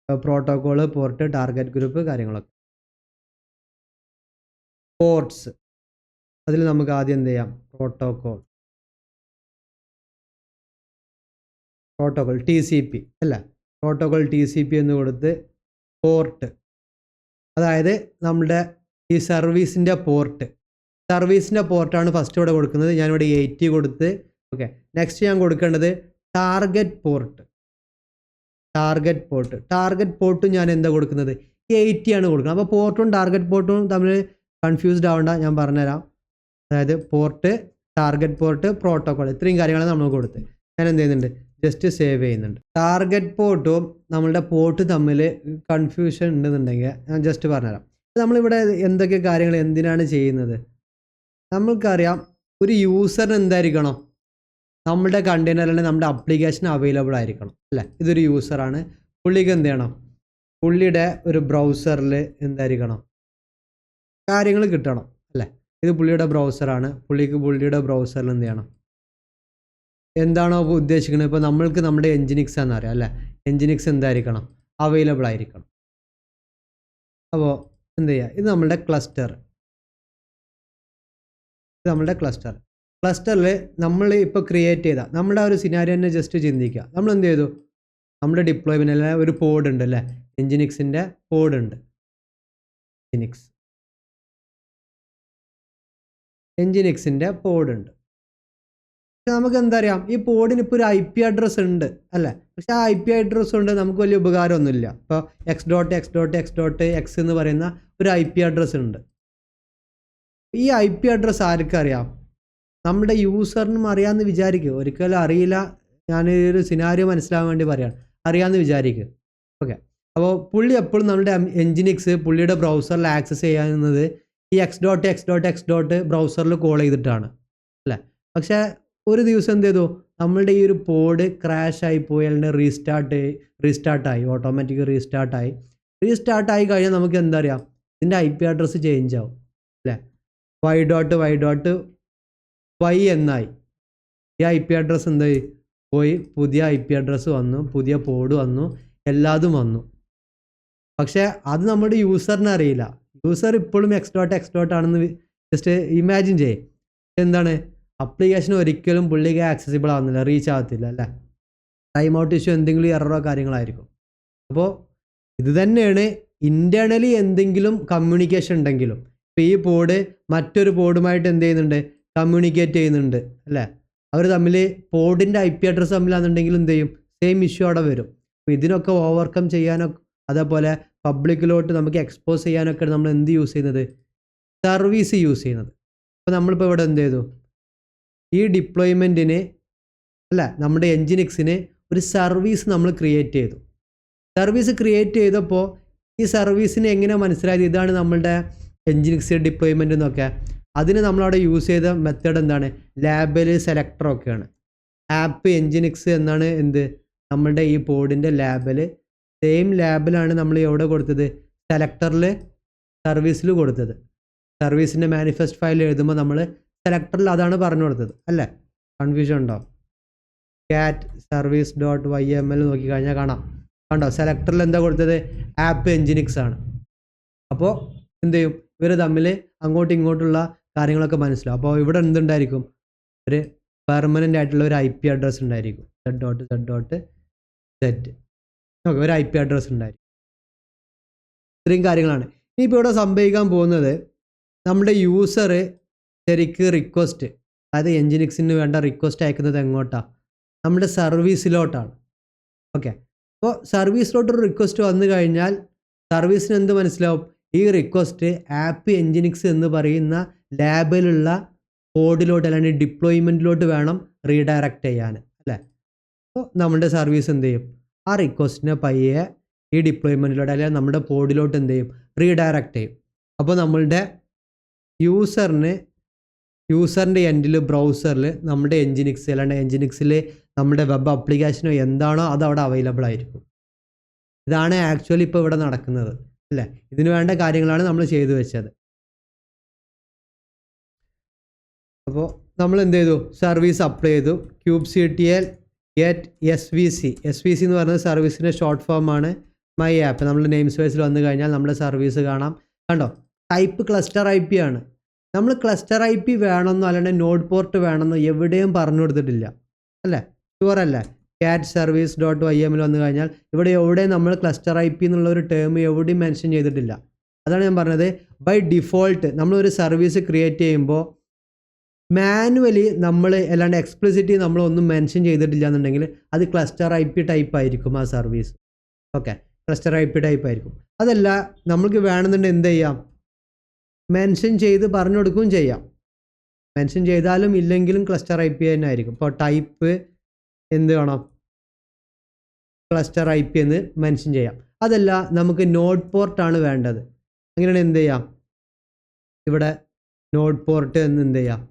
പ്രോട്ടോക്കോള്, പോർട്ട്, ടാർഗറ്റ് ഗ്രൂപ്പ് കാര്യങ്ങളൊക്കെ. പോർട്സ് അതിൽ നമുക്ക് ആദ്യം എന്ത് ചെയ്യാം, പ്രോട്ടോക്കോൾ TCP അല്ല, പ്രോട്ടോക്കോൾ TCP എന്ന് കൊടുത്ത് പോർട്ട്, അതായത് നമ്മുടെ ഈ സർവീസിൻ്റെ പോർട്ടാണ് ഫസ്റ്റ് ഇവിടെ കൊടുക്കുന്നത്. ഞാനിവിടെ 80 കൊടുത്ത്. ഓക്കെ, നെക്സ്റ്റ് ഞാൻ കൊടുക്കേണ്ടത് ടാർഗറ്റ് പോർട്ട് ഞാൻ എന്താ കൊടുക്കുന്നത്, 80 ആണ് കൊടുക്കുന്നത്. അപ്പോൾ പോർട്ടും ടാർഗറ്റ് പോർട്ടും തമ്മിൽ കൺഫ്യൂസ്ഡ് ആവേണ്ട, ഞാൻ പറഞ്ഞുതരാം. അതായത് പോർട്ട്, ടാർഗറ്റ് പോർട്ട്, പ്രോട്ടോക്കോൾ, ഇത്രയും കാര്യങ്ങളാണ് നമ്മൾ കൊടുത്ത്. ഞാൻ എന്ത് ചെയ്യുന്നുണ്ട്, ജസ്റ്റ് സേവ് ചെയ്യുന്നുണ്ട്. ടാർഗറ്റ് പോർട്ടും നമ്മളുടെ പോർട്ട് തമ്മിൽ കൺഫ്യൂഷൻ ഉണ്ടെന്നുണ്ടെങ്കിൽ ഞാൻ ജസ്റ്റ് പറഞ്ഞുതരാം. നമ്മളിവിടെ എന്തൊക്കെ കാര്യങ്ങൾ എന്തിനാണ് ചെയ്യുന്നത്, നമ്മൾക്കറിയാം ഒരു യൂസറിന് എന്തായിരിക്കണം, നമ്മുടെ കണ്ടെയ്നർ അല്ലെങ്കിൽ നമ്മുടെ അപ്ലിക്കേഷൻ അവൈലബിൾ ആയിരിക്കണം അല്ലേ. ഇതൊരു യൂസറാണ്, പുള്ളിക്ക് എന്ത് ചെയ്യണം, പുള്ളിയുടെ ഒരു ബ്രൗസറിൽ എന്തായിരിക്കണം, കാര്യങ്ങൾ കിട്ടണം അല്ലേ. ഇത് പുള്ളിയുടെ ബ്രൗസറാണ്. പുള്ളിയുടെ ബ്രൗസറിൽ എന്ത് ചെയ്യണം, എന്താണോ ഉദ്ദേശിക്കുന്നത്. ഇപ്പോൾ നമ്മൾക്ക് നമ്മുടെ എൻജിനിക്സ് എന്നറിയാം അല്ലേ, എൻജിനിക്സ് എന്തായിരിക്കണം, അവൈലബിൾ ആയിരിക്കണം. അപ്പോൾ എന്ത് ചെയ്യുക, ഇത് നമ്മളുടെ ക്ലസ്റ്റർ. ക്ലസ്റ്ററിൽ നമ്മൾ ഇപ്പോൾ ക്രിയേറ്റ് ചെയ്ത നമ്മുടെ ഒരു സിനാരിയോ തന്നെ ജസ്റ്റ് ചിന്തിക്കുക. നമ്മൾ എന്ത് ചെയ്തു, നമ്മുടെ ഡിപ്ലോയ്മെൻ്റ് അല്ലെ ഒരു പോഡ് ഉണ്ട് അല്ലേ, എൻജിനിക്സിൻ്റെ പോഡ് ഉണ്ട്. എൻജിനിക്സിൻ്റെ പോഡ് ഉണ്ട്. നമുക്ക് എന്താ അറിയാം, ഈ പോഡിന് ഇപ്പോൾ ഒരു IP അഡ്രസ്സ് ഉണ്ട് അല്ലേ. പക്ഷെ ആ IP അഡ്രസ്സ് കൊണ്ട് നമുക്ക് വലിയ ഉപകാരമൊന്നുമില്ല. ഇപ്പോൾ x.x.x.x എന്ന് പറയുന്ന ഒരു IP അഡ്രസ്സ് ഉണ്ട്. ഈ IP അഡ്രസ്സ് ആർക്കും അറിയാം, നമ്മുടെ യൂസറിനും അറിയാമെന്ന് വിചാരിക്കുക. ഒരിക്കലും അറിയില്ല, ഞാൻ ഒരു സിനാരിയോ മനസ്സിലാകാൻ വേണ്ടി പറയാണ്, അറിയാമെന്ന് വിചാരിക്കുക. ഓക്കെ, അപ്പോൾ പുള്ളി എപ്പോഴും നമ്മുടെ എൻജിനിക്സ് പുള്ളിയുടെ ബ്രൗസറിൽ ആക്സസ് ചെയ്യാവുന്നത് ഈ x.x.x. ബ്രൗസറിൽ കോൾ ചെയ്തിട്ടാണ് അല്ലേ. പക്ഷേ ഒരു ദിവസം എന്ത് ചെയ്തു, നമ്മളുടെ ഈ ഒരു പോഡ് ക്രാഷ് ആയി പോയി, അല്ലെങ്കിൽ റീസ്റ്റാർട്ടായി, ഓട്ടോമാറ്റിക് റീസ്റ്റാർട്ടായി കഴിഞ്ഞാൽ നമുക്ക് എന്താ അറിയാം, ഇതിൻ്റെ IP അഡ്രസ്സ് ചേഞ്ച് ആവും അല്ലേ. y എന്നായി. ഈ IP അഡ്രസ്സ് എന്തായി പോയി, പുതിയ IP അഡ്രസ്സ് വന്നു, പുതിയ പോഡ് വന്നു, എല്ലാതും വന്നു. പക്ഷേ അത് നമ്മുടെ യൂസറിന് അറിയില്ല. യൂസർ ഇപ്പോഴും x.x. ആണെന്ന് ജസ്റ്റ് ഇമാജിൻ ചെയ്യും. എന്താണ്, അപ്ലിക്കേഷൻ ഒരിക്കലും പുള്ളിക്ക് ആക്സസിബിൾ ആവുന്നില്ല, റീച്ച് ആകത്തില്ല അല്ലേ. ടൈം ഔട്ട് ഇഷ്യൂ, എന്തെങ്കിലും എററോ കാര്യങ്ങളായിരിക്കും. അപ്പോൾ ഇത് തന്നെയാണ് ഇൻറ്റേർണലി എന്തെങ്കിലും കമ്മ്യൂണിക്കേഷൻ ഉണ്ടെങ്കിലും, ഇപ്പോൾ ഈ പോഡ് മറ്റൊരു പോഡുമായിട്ട് എന്ത് ചെയ്യുന്നുണ്ട്, കമ്മ്യൂണിക്കേറ്റ് ചെയ്യുന്നുണ്ട് അല്ലേ. അവർ തമ്മിൽ പോഡിൻ്റെ IP അഡ്രസ്സ് തമ്മിലാണെന്നുണ്ടെങ്കിൽ എന്ത് ചെയ്യും, സെയിം ഇഷ്യൂ അവിടെ വരും. അപ്പോൾ ഇതിനൊക്കെ ഓവർകം ചെയ്യാനൊക്കെ, അതേപോലെ പബ്ലിക്കിലോട്ട് നമുക്ക് എക്സ്പോസ് ചെയ്യാനൊക്കെ നമ്മൾ എന്ത് യൂസ് ചെയ്യുന്നത്, സർവീസ് യൂസ് ചെയ്യുന്നത്. അപ്പോൾ നമ്മളിപ്പോൾ ഇവിടെ എന്ത് ചെയ്തു, ഈ ഡിപ്ലോയ്മെൻറ്റിന് അല്ല, നമ്മുടെ എൻജിനിക്സിന് ഒരു സർവീസ് നമ്മൾ ക്രിയേറ്റ് ചെയ്തു. സർവീസ് ക്രിയേറ്റ് ചെയ്തപ്പോൾ ഈ സർവീസിന് എങ്ങനെ മനസ്സിലായത് ഇതാണ് നമ്മളുടെ എൻജിനിക്സ് ഡിപ്ലോയ്മെൻ്റ് എന്നൊക്കെ, അതിന് നമ്മളവിടെ യൂസ് ചെയ്ത മെത്തേഡ് എന്താണ്, ലാബൽ സെലക്ടറൊക്കെയാണ്. ആപ്പ് എൻജിനിക്സ് എന്നാണ് എന്ത്, നമ്മളുടെ ഈ പോഡിൻ്റെ ലാബൽ. സെയിം ലാബിലാണ് നമ്മൾ എവിടെ കൊടുത്തത്, സെലക്ടറിൽ സർവീസിൽ കൊടുത്തത്. സർവീസിൻ്റെ മാനിഫെസ്റ്റ് ഫയൽ എഴുതുമ്പോൾ നമ്മൾ സെലക്ടറിൽ അതാണ് പറഞ്ഞു കൊടുത്തത് അല്ലേ. കൺഫ്യൂഷൻ ഉണ്ടോ, കാറ്റ് service.yml നോക്കി കഴിഞ്ഞാൽ കാണാം, കണ്ടോ, സെലക്ടറിൽ എന്താ കൊടുത്തത്, ആപ്പ് എൻജിനിക്സ് ആണ്. അപ്പോൾ എന്ത് ചെയ്യും, ഇവർ തമ്മിൽ അങ്ങോട്ടും ഇങ്ങോട്ടുള്ള കാര്യങ്ങളൊക്കെ മനസ്സിലാവും. അപ്പോൾ ഇവിടെ എന്തുണ്ടായിരിക്കും, ഒരു പെർമനൻ്റ് ആയിട്ടുള്ള ഒരു IP അഡ്രസ്സ് ഉണ്ടായിരിക്കും, z.z. ഓക്കെ, ഒരു IP അഡ്രസ്സ് ഉണ്ടായിരിക്കും. ഇത്രയും കാര്യങ്ങളാണ്. ഇനിയിപ്പോൾ ഇവിടെ സംഭവിക്കാൻ പോകുന്നത്, നമ്മുടെ യൂസർ ശരിക്ക് റിക്വസ്റ്റ്, അതായത് എൻജിനിക്സിന് വേണ്ട റിക്വസ്റ്റ് അയക്കുന്നത് എങ്ങോട്ടാണ്, നമ്മുടെ സർവീസിലോട്ടാണ്. ഓക്കെ, അപ്പോൾ സർവീസിലോട്ടൊരു റിക്വസ്റ്റ് വന്നു കഴിഞ്ഞാൽ സർവീസിന് എന്ത് മനസ്സിലാവും, ഈ റിക്വസ്റ്റ് ആപ്പ് എൻജിനിക്സ് എന്ന് പറയുന്ന ലാബിലുള്ള കോഡിലോട്ട് അല്ലെങ്കിൽ ഡിപ്ലോയ്മെൻറ്റിലോട്ട് വേണം റീഡയറക്റ്റ് ചെയ്യാൻ അല്ലേ. അപ്പോൾ നമ്മുടെ സർവീസ് എന്ത് ചെയ്യും, ആ റിക്വസ്റ്റിനെ പയ്യെ ഈ ഡിപ്ലോയ്മെൻറ്റിലോട്ട് അല്ലെങ്കിൽ നമ്മുടെ പോഡിലോട്ട് എന്ത് ചെയ്യും, റീഡയറക്റ്റ് ചെയ്യും. അപ്പോൾ നമ്മളുടെ യൂസറിൻ്റെ എൻഡിൽ ബ്രൗസറിൽ നമ്മുടെ എൻജിനിക്സ് അല്ലാണ്ട് എൻജിനിക്സിൽ നമ്മുടെ വെബ് ആപ്ലിക്കേഷനോ എന്താണോ അത് അവിടെ അവൈലബിൾ ആയിരിക്കും. ഇതാണ് ആക്ച്വലി ഇപ്പോൾ ഇവിടെ നടക്കുന്നത് അല്ലേ. ഇതിന് വേണ്ട കാര്യങ്ങളാണ് നമ്മൾ ചെയ്തു വെച്ചത്. അപ്പോൾ നമ്മൾ എന്ത് ചെയ്തു, സർവീസ് അപ്ലൈ ചെയ്തു, kubectl get svc എന്ന് പറയുന്നത് സർവീസിൻ്റെ ഷോർട്ട് ഫോം ആണ്. മൈ ആപ്പ് നമ്മുടെ നെയിം സ്പേസിൽ വന്നു കഴിഞ്ഞാൽ നമ്മുടെ സർവീസ് കാണാം. കണ്ടോ, ടൈപ്പ് ക്ലസ്റ്റർ IP ആണ്. നമ്മൾ ക്ലസ്റ്റർ IP വേണമെന്നോ അല്ലാണ്ട് നോഡ് പോർട്ട് വേണമെന്നോ എവിടെയും പറഞ്ഞു കൊടുത്തിട്ടില്ല അല്ലേ, ഷുവർ അല്ലേ. കാറ്റ് service.yml വന്നു കഴിഞ്ഞാൽ ഇവിടെ എവിടെയും നമ്മൾ ക്ലസ്റ്റർ IP എന്നുള്ള ഒരു ടേം എവിടെയും മെൻഷൻ ചെയ്തിട്ടില്ല. അതാണ് ഞാൻ പറഞ്ഞത്, ബൈ ഡിഫോൾട്ട് നമ്മളൊരു സർവീസ് ക്രിയേറ്റ് ചെയ്യുമ്പോൾ മാനുവലി നമ്മൾ അല്ലാണ്ട് എക്സ്പ്ലിസിറ്റി നമ്മളൊന്നും മെൻഷൻ ചെയ്തിട്ടില്ല എന്നുണ്ടെങ്കിൽ അത് ക്ലസ്റ്റർ IP ടൈപ്പ് ആയിരിക്കും ആ service. Okay, cluster IP type ആയിരിക്കും. അതല്ല നമുക്ക് വേണമെന്നുണ്ടെങ്കിൽ എന്ത് ചെയ്യാം, മെൻഷൻ ചെയ്ത് പറഞ്ഞു കൊടുക്കുകയും ചെയ്യാം. മെൻഷൻ ചെയ്താലും ഇല്ലെങ്കിലും ക്ലസ്റ്റർ IP തന്നെ ആയിരിക്കും. ഇപ്പോൾ ടൈപ്പ് എന്ത് വേണം, ക്ലസ്റ്റർ IP എന്ന് മെൻഷൻ ചെയ്യാം. അതല്ല നമുക്ക് നോഡ് പോർട്ടാണ് വേണ്ടത്, അങ്ങനെയാണ് എന്ത് ചെയ്യാം, ഇവിടെ നോഡ് പോർട്ട് എന്ന് എന്ത് ചെയ്യാം,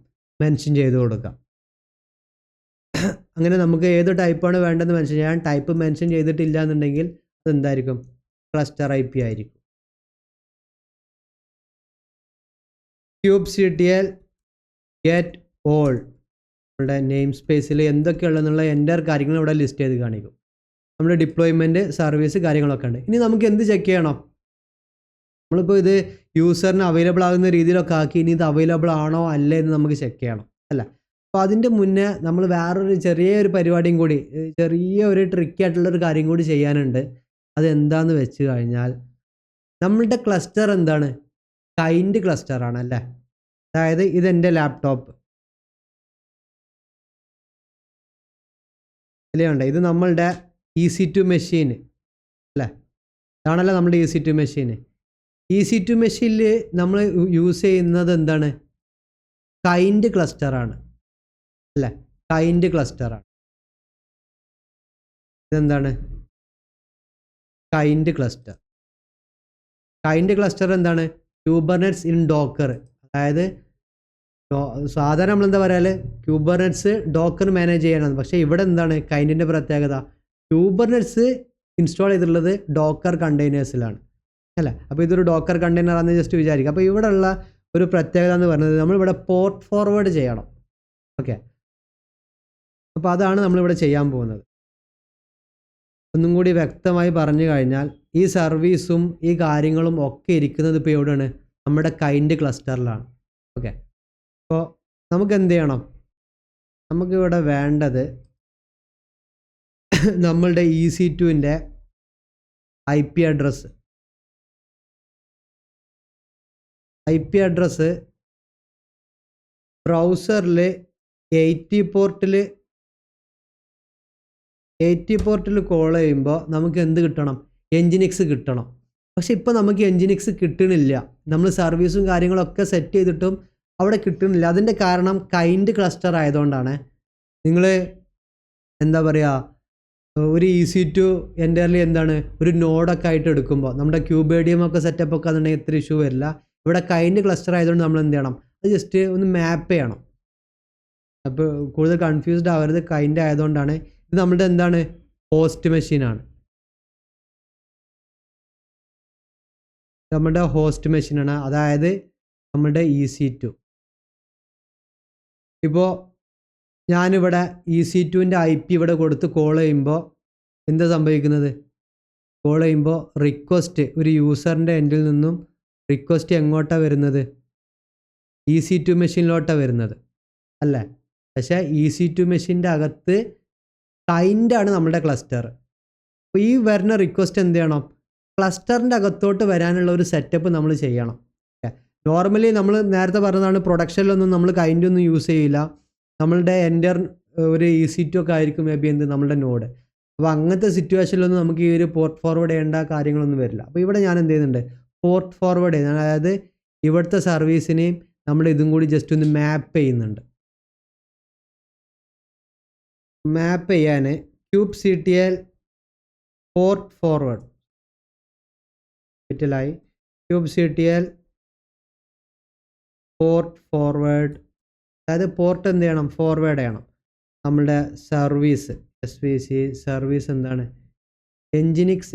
മെൻഷൻ ചെയ്ത് കൊടുക്കാം. അങ്ങനെ നമുക്ക് ഏത് ടൈപ്പാണ് വേണ്ടതെന്ന് മെൻഷൻ ചെയ്യാൻ. ടൈപ്പ് മെൻഷൻ ചെയ്തിട്ടില്ല എന്നുണ്ടെങ്കിൽ അതെന്തായിരിക്കും, ക്ലസ്റ്റർ IP ആയിരിക്കും. kubectl get all നമ്മുടെ നെയിം സ്പേസിൽ എന്തൊക്കെയുള്ളതെന്നുള്ള എൻ്റെ കാര്യങ്ങൾ ഇവിടെ ലിസ്റ്റ് ചെയ്ത് കാണിക്കും. നമ്മുടെ ഡിപ്ലോയ്മെൻറ്റ് സർവീസ് കാര്യങ്ങളൊക്കെ ഉണ്ട്. ഇനി നമുക്ക് എന്ത് ചെക്ക് ചെയ്യണം? നമ്മളിപ്പോൾ ഇത് യൂസറിന് അവൈലബിൾ ആകുന്ന രീതിയിലൊക്കെ ആക്കി ഇനി ഇത് അവൈലബിൾ ആണോ അല്ലേ എന്ന് നമുക്ക് ചെക്ക് ചെയ്യണം അല്ല. അപ്പോൾ അതിൻ്റെ മുന്നേ നമ്മൾ വേറൊരു ചെറിയൊരു പരിപാടിയും കൂടി, ചെറിയ ഒരു ട്രിക്കി ആയിട്ടുള്ളൊരു കാര്യം കൂടി ചെയ്യാനുണ്ട്. അതെന്താന്ന് വെച്ച് കഴിഞ്ഞാൽ നമ്മളുടെ ക്ലസ്റ്റർ എന്താണ്? കൈൻഡ് ക്ലസ്റ്റർ ആണ് അല്ലേ. അതായത് ഇതെൻ്റെ ലാപ്ടോപ്പ് അല്ലേ, ഇത് നമ്മളുടെ EC2 മെഷീൻ അല്ലേ, ഇതാണല്ലോ നമ്മുടെ EC2 മെഷീൻ. EC2 മെഷീനിൽ നമ്മൾ യൂസ് ചെയ്യുന്നത് എന്താണ്? കൈൻഡ് ക്ലസ്റ്റർ ആണ് അല്ലേ, കൈൻഡ് ക്ലസ്റ്റർ ആണ്. ഇതെന്താണ്? Kind cluster. കൈൻഡ് ക്ലസ്റ്റർ എന്താണ്? ക്യൂബർനെറ്റ്സ് ഇൻ ഡോക്കർ. അതായത് സാധാരണ നമ്മളെന്താ പറയാല്, ക്യൂബർനെറ്റ്സ് ഡോക്കർ മാനേജ് ചെയ്യാനാണ്. പക്ഷേ ഇവിടെ എന്താണ് കൈൻഡിൻ്റെ പ്രത്യേകത? ക്യൂബർനെറ്റ്സ് ഇൻസ്റ്റാൾ ചെയ്തിട്ടുള്ളത് ഡോക്കർ കണ്ടെയ്നേഴ്സിലാണ് അല്ലേ. അപ്പോൾ ഇതൊരു ഡോക്കർ കണ്ടെയ്നർ ആണെന്ന് ജസ്റ്റ് വിചാരിക്കുക. അപ്പോൾ ഇവിടെ ഉള്ള ഒരു പ്രത്യേകത എന്ന് പറയുന്നത് നമ്മളിവിടെ പോർട്ട് ഫോർവേഡ് ചെയ്യണം. ഓക്കെ, അപ്പോൾ അതാണ് നമ്മളിവിടെ ചെയ്യാൻ പോകുന്നത്. ഒന്നും കൂടി വ്യക്തമായി പറഞ്ഞു കഴിഞ്ഞാൽ ഈ സർവീസും ഈ കാര്യങ്ങളും ഒക്കെ ഇരിക്കുന്നത് ഇപ്പോൾ എവിടെയാണ്? നമ്മുടെ കൈൻഡ് ക്ലസ്റ്ററിലാണ്. ഓക്കെ, അപ്പോൾ നമുക്ക് എന്ത് ചെയ്യണം? നമുക്കിവിടെ വേണ്ടത് നമ്മളുടെ EC2ൻ്റെ IP അഡ്രസ്സ്. IP അഡ്രസ്സ് ബ്രൗസറിൽ 80 പോർട്ടിൽ കോൾ ചെയ്യുമ്പോൾ നമുക്ക് എന്ത് കിട്ടണം? എൻജിനിക്സ് കിട്ടണം. പക്ഷെ ഇപ്പോൾ നമുക്ക് എൻജിനിക്സ് കിട്ടണില്ല. നമ്മൾ സർവീസും കാര്യങ്ങളൊക്കെ സെറ്റ് ചെയ്തിട്ടും അവിടെ കിട്ടുന്നില്ല. അതിൻ്റെ കാരണം കൈൻഡ് ക്ലസ്റ്റർ ആയതുകൊണ്ടാണ്. നിങ്ങൾ എന്താ പറയുക, ഒരു EC2 എൻ്റർലി എന്താണ് ഒരു നോഡൊക്കെ ആയിട്ട് എടുക്കുമ്പോൾ നമ്മുടെ ക്യൂബേഡിയം ഒക്കെ സെറ്റപ്പ് ഒക്കെ അതുണ്ടെങ്കിൽ ഇത്ര ഇഷ്യൂ വരില്ല. ഇവിടെ കൈൻഡ് ക്ലസ്റ്റർ ആയതുകൊണ്ട് നമ്മൾ എന്ത് ചെയ്യണം? അത് ജസ്റ്റ് ഒന്ന് മാപ്പ് ചെയ്യണം. അപ്പോൾ കൂടുതൽ കൺഫ്യൂസ്ഡ് ആവരുത്, കൈൻഡ് ആയതുകൊണ്ടാണ്. ഇത് നമ്മുടെ എന്താണ്? ഹോസ്റ്റ് മെഷീനാണ്. നമ്മുടെ ഹോസ്റ്റ് മെഷീനാണ്, അതായത് നമ്മുടെ EC2. ഇപ്പോൾ ഞാനിവിടെ EC2ൻ്റെ IP ഇവിടെ കൊടുത്ത് കോൾ ചെയ്യുമ്പോൾ എന്താ സംഭവിക്കുന്നത്? കോൾ ചെയ്യുമ്പോൾ റിക്വസ്റ്റ് ഒരു യൂസറിൻ്റെ എൻഡിൽ നിന്നും റിക്വസ്റ്റ് എങ്ങോട്ടാണ് വരുന്നത്? EC2 മെഷീനിലോട്ടാണ് വരുന്നത് അല്ലേ. പക്ഷേ EC2 മെഷീൻ്റെ അകത്ത് കൈൻഡാണ് നമ്മുടെ ക്ലസ്റ്റർ. അപ്പോൾ ഈ വരുന്ന റിക്വസ്റ്റ് എന്ത് ചെയ്യണം? ക്ലസ്റ്ററിൻ്റെ അകത്തോട്ട് വരാനുള്ള ഒരു സെറ്റപ്പ് നമ്മൾ ചെയ്യണം. നോർമലി നമ്മൾ നേരത്തെ പറഞ്ഞതാണ്, പ്രൊഡക്ഷനിലൊന്നും നമ്മൾ കൈൻഡ് ഒന്നും യൂസ് ചെയ്യില്ല. നമ്മളുടെ എൻ്റർ ഒരു EC2 ഒക്കെ ആയിരിക്കും മേ ബി എന്ത് നമ്മളുടെ നോഡ്. അപ്പോൾ അങ്ങനത്തെ സിറ്റുവേഷനിലൊന്നും നമുക്ക് ഈ ഒരു പോർട്ട് ഫോർവേഡ് ചെയ്യേണ്ട കാര്യങ്ങളൊന്നും വരില്ല. അപ്പോൾ ഇവിടെ ഞാൻ എന്ത് ചെയ്യുന്നുണ്ട്? പോർട്ട് ഫോർവേഡ് ചെയ്യുന്നത്, അതായത് ഇവിടുത്തെ സർവീസിനെയും നമ്മൾ ഇതും കൂടി ജസ്റ്റ് ഒന്ന് മാപ്പ് ചെയ്യുന്നുണ്ട്. മാപ്പ് ചെയ്യാൻ kubectl പോർട്ട് ഫോർവേഡ് ക്യാപിറ്റലായി kubectl പോർട്ട് ഫോർവേഡ്, അതായത് പോർട്ട് എന്ത് ചെയ്യണം? ഫോർവേഡ് ചെയ്യണം. നമ്മളുടെ സർവീസ് SVC സർവീസ് എന്താണ്? എൻജിനിക്സ്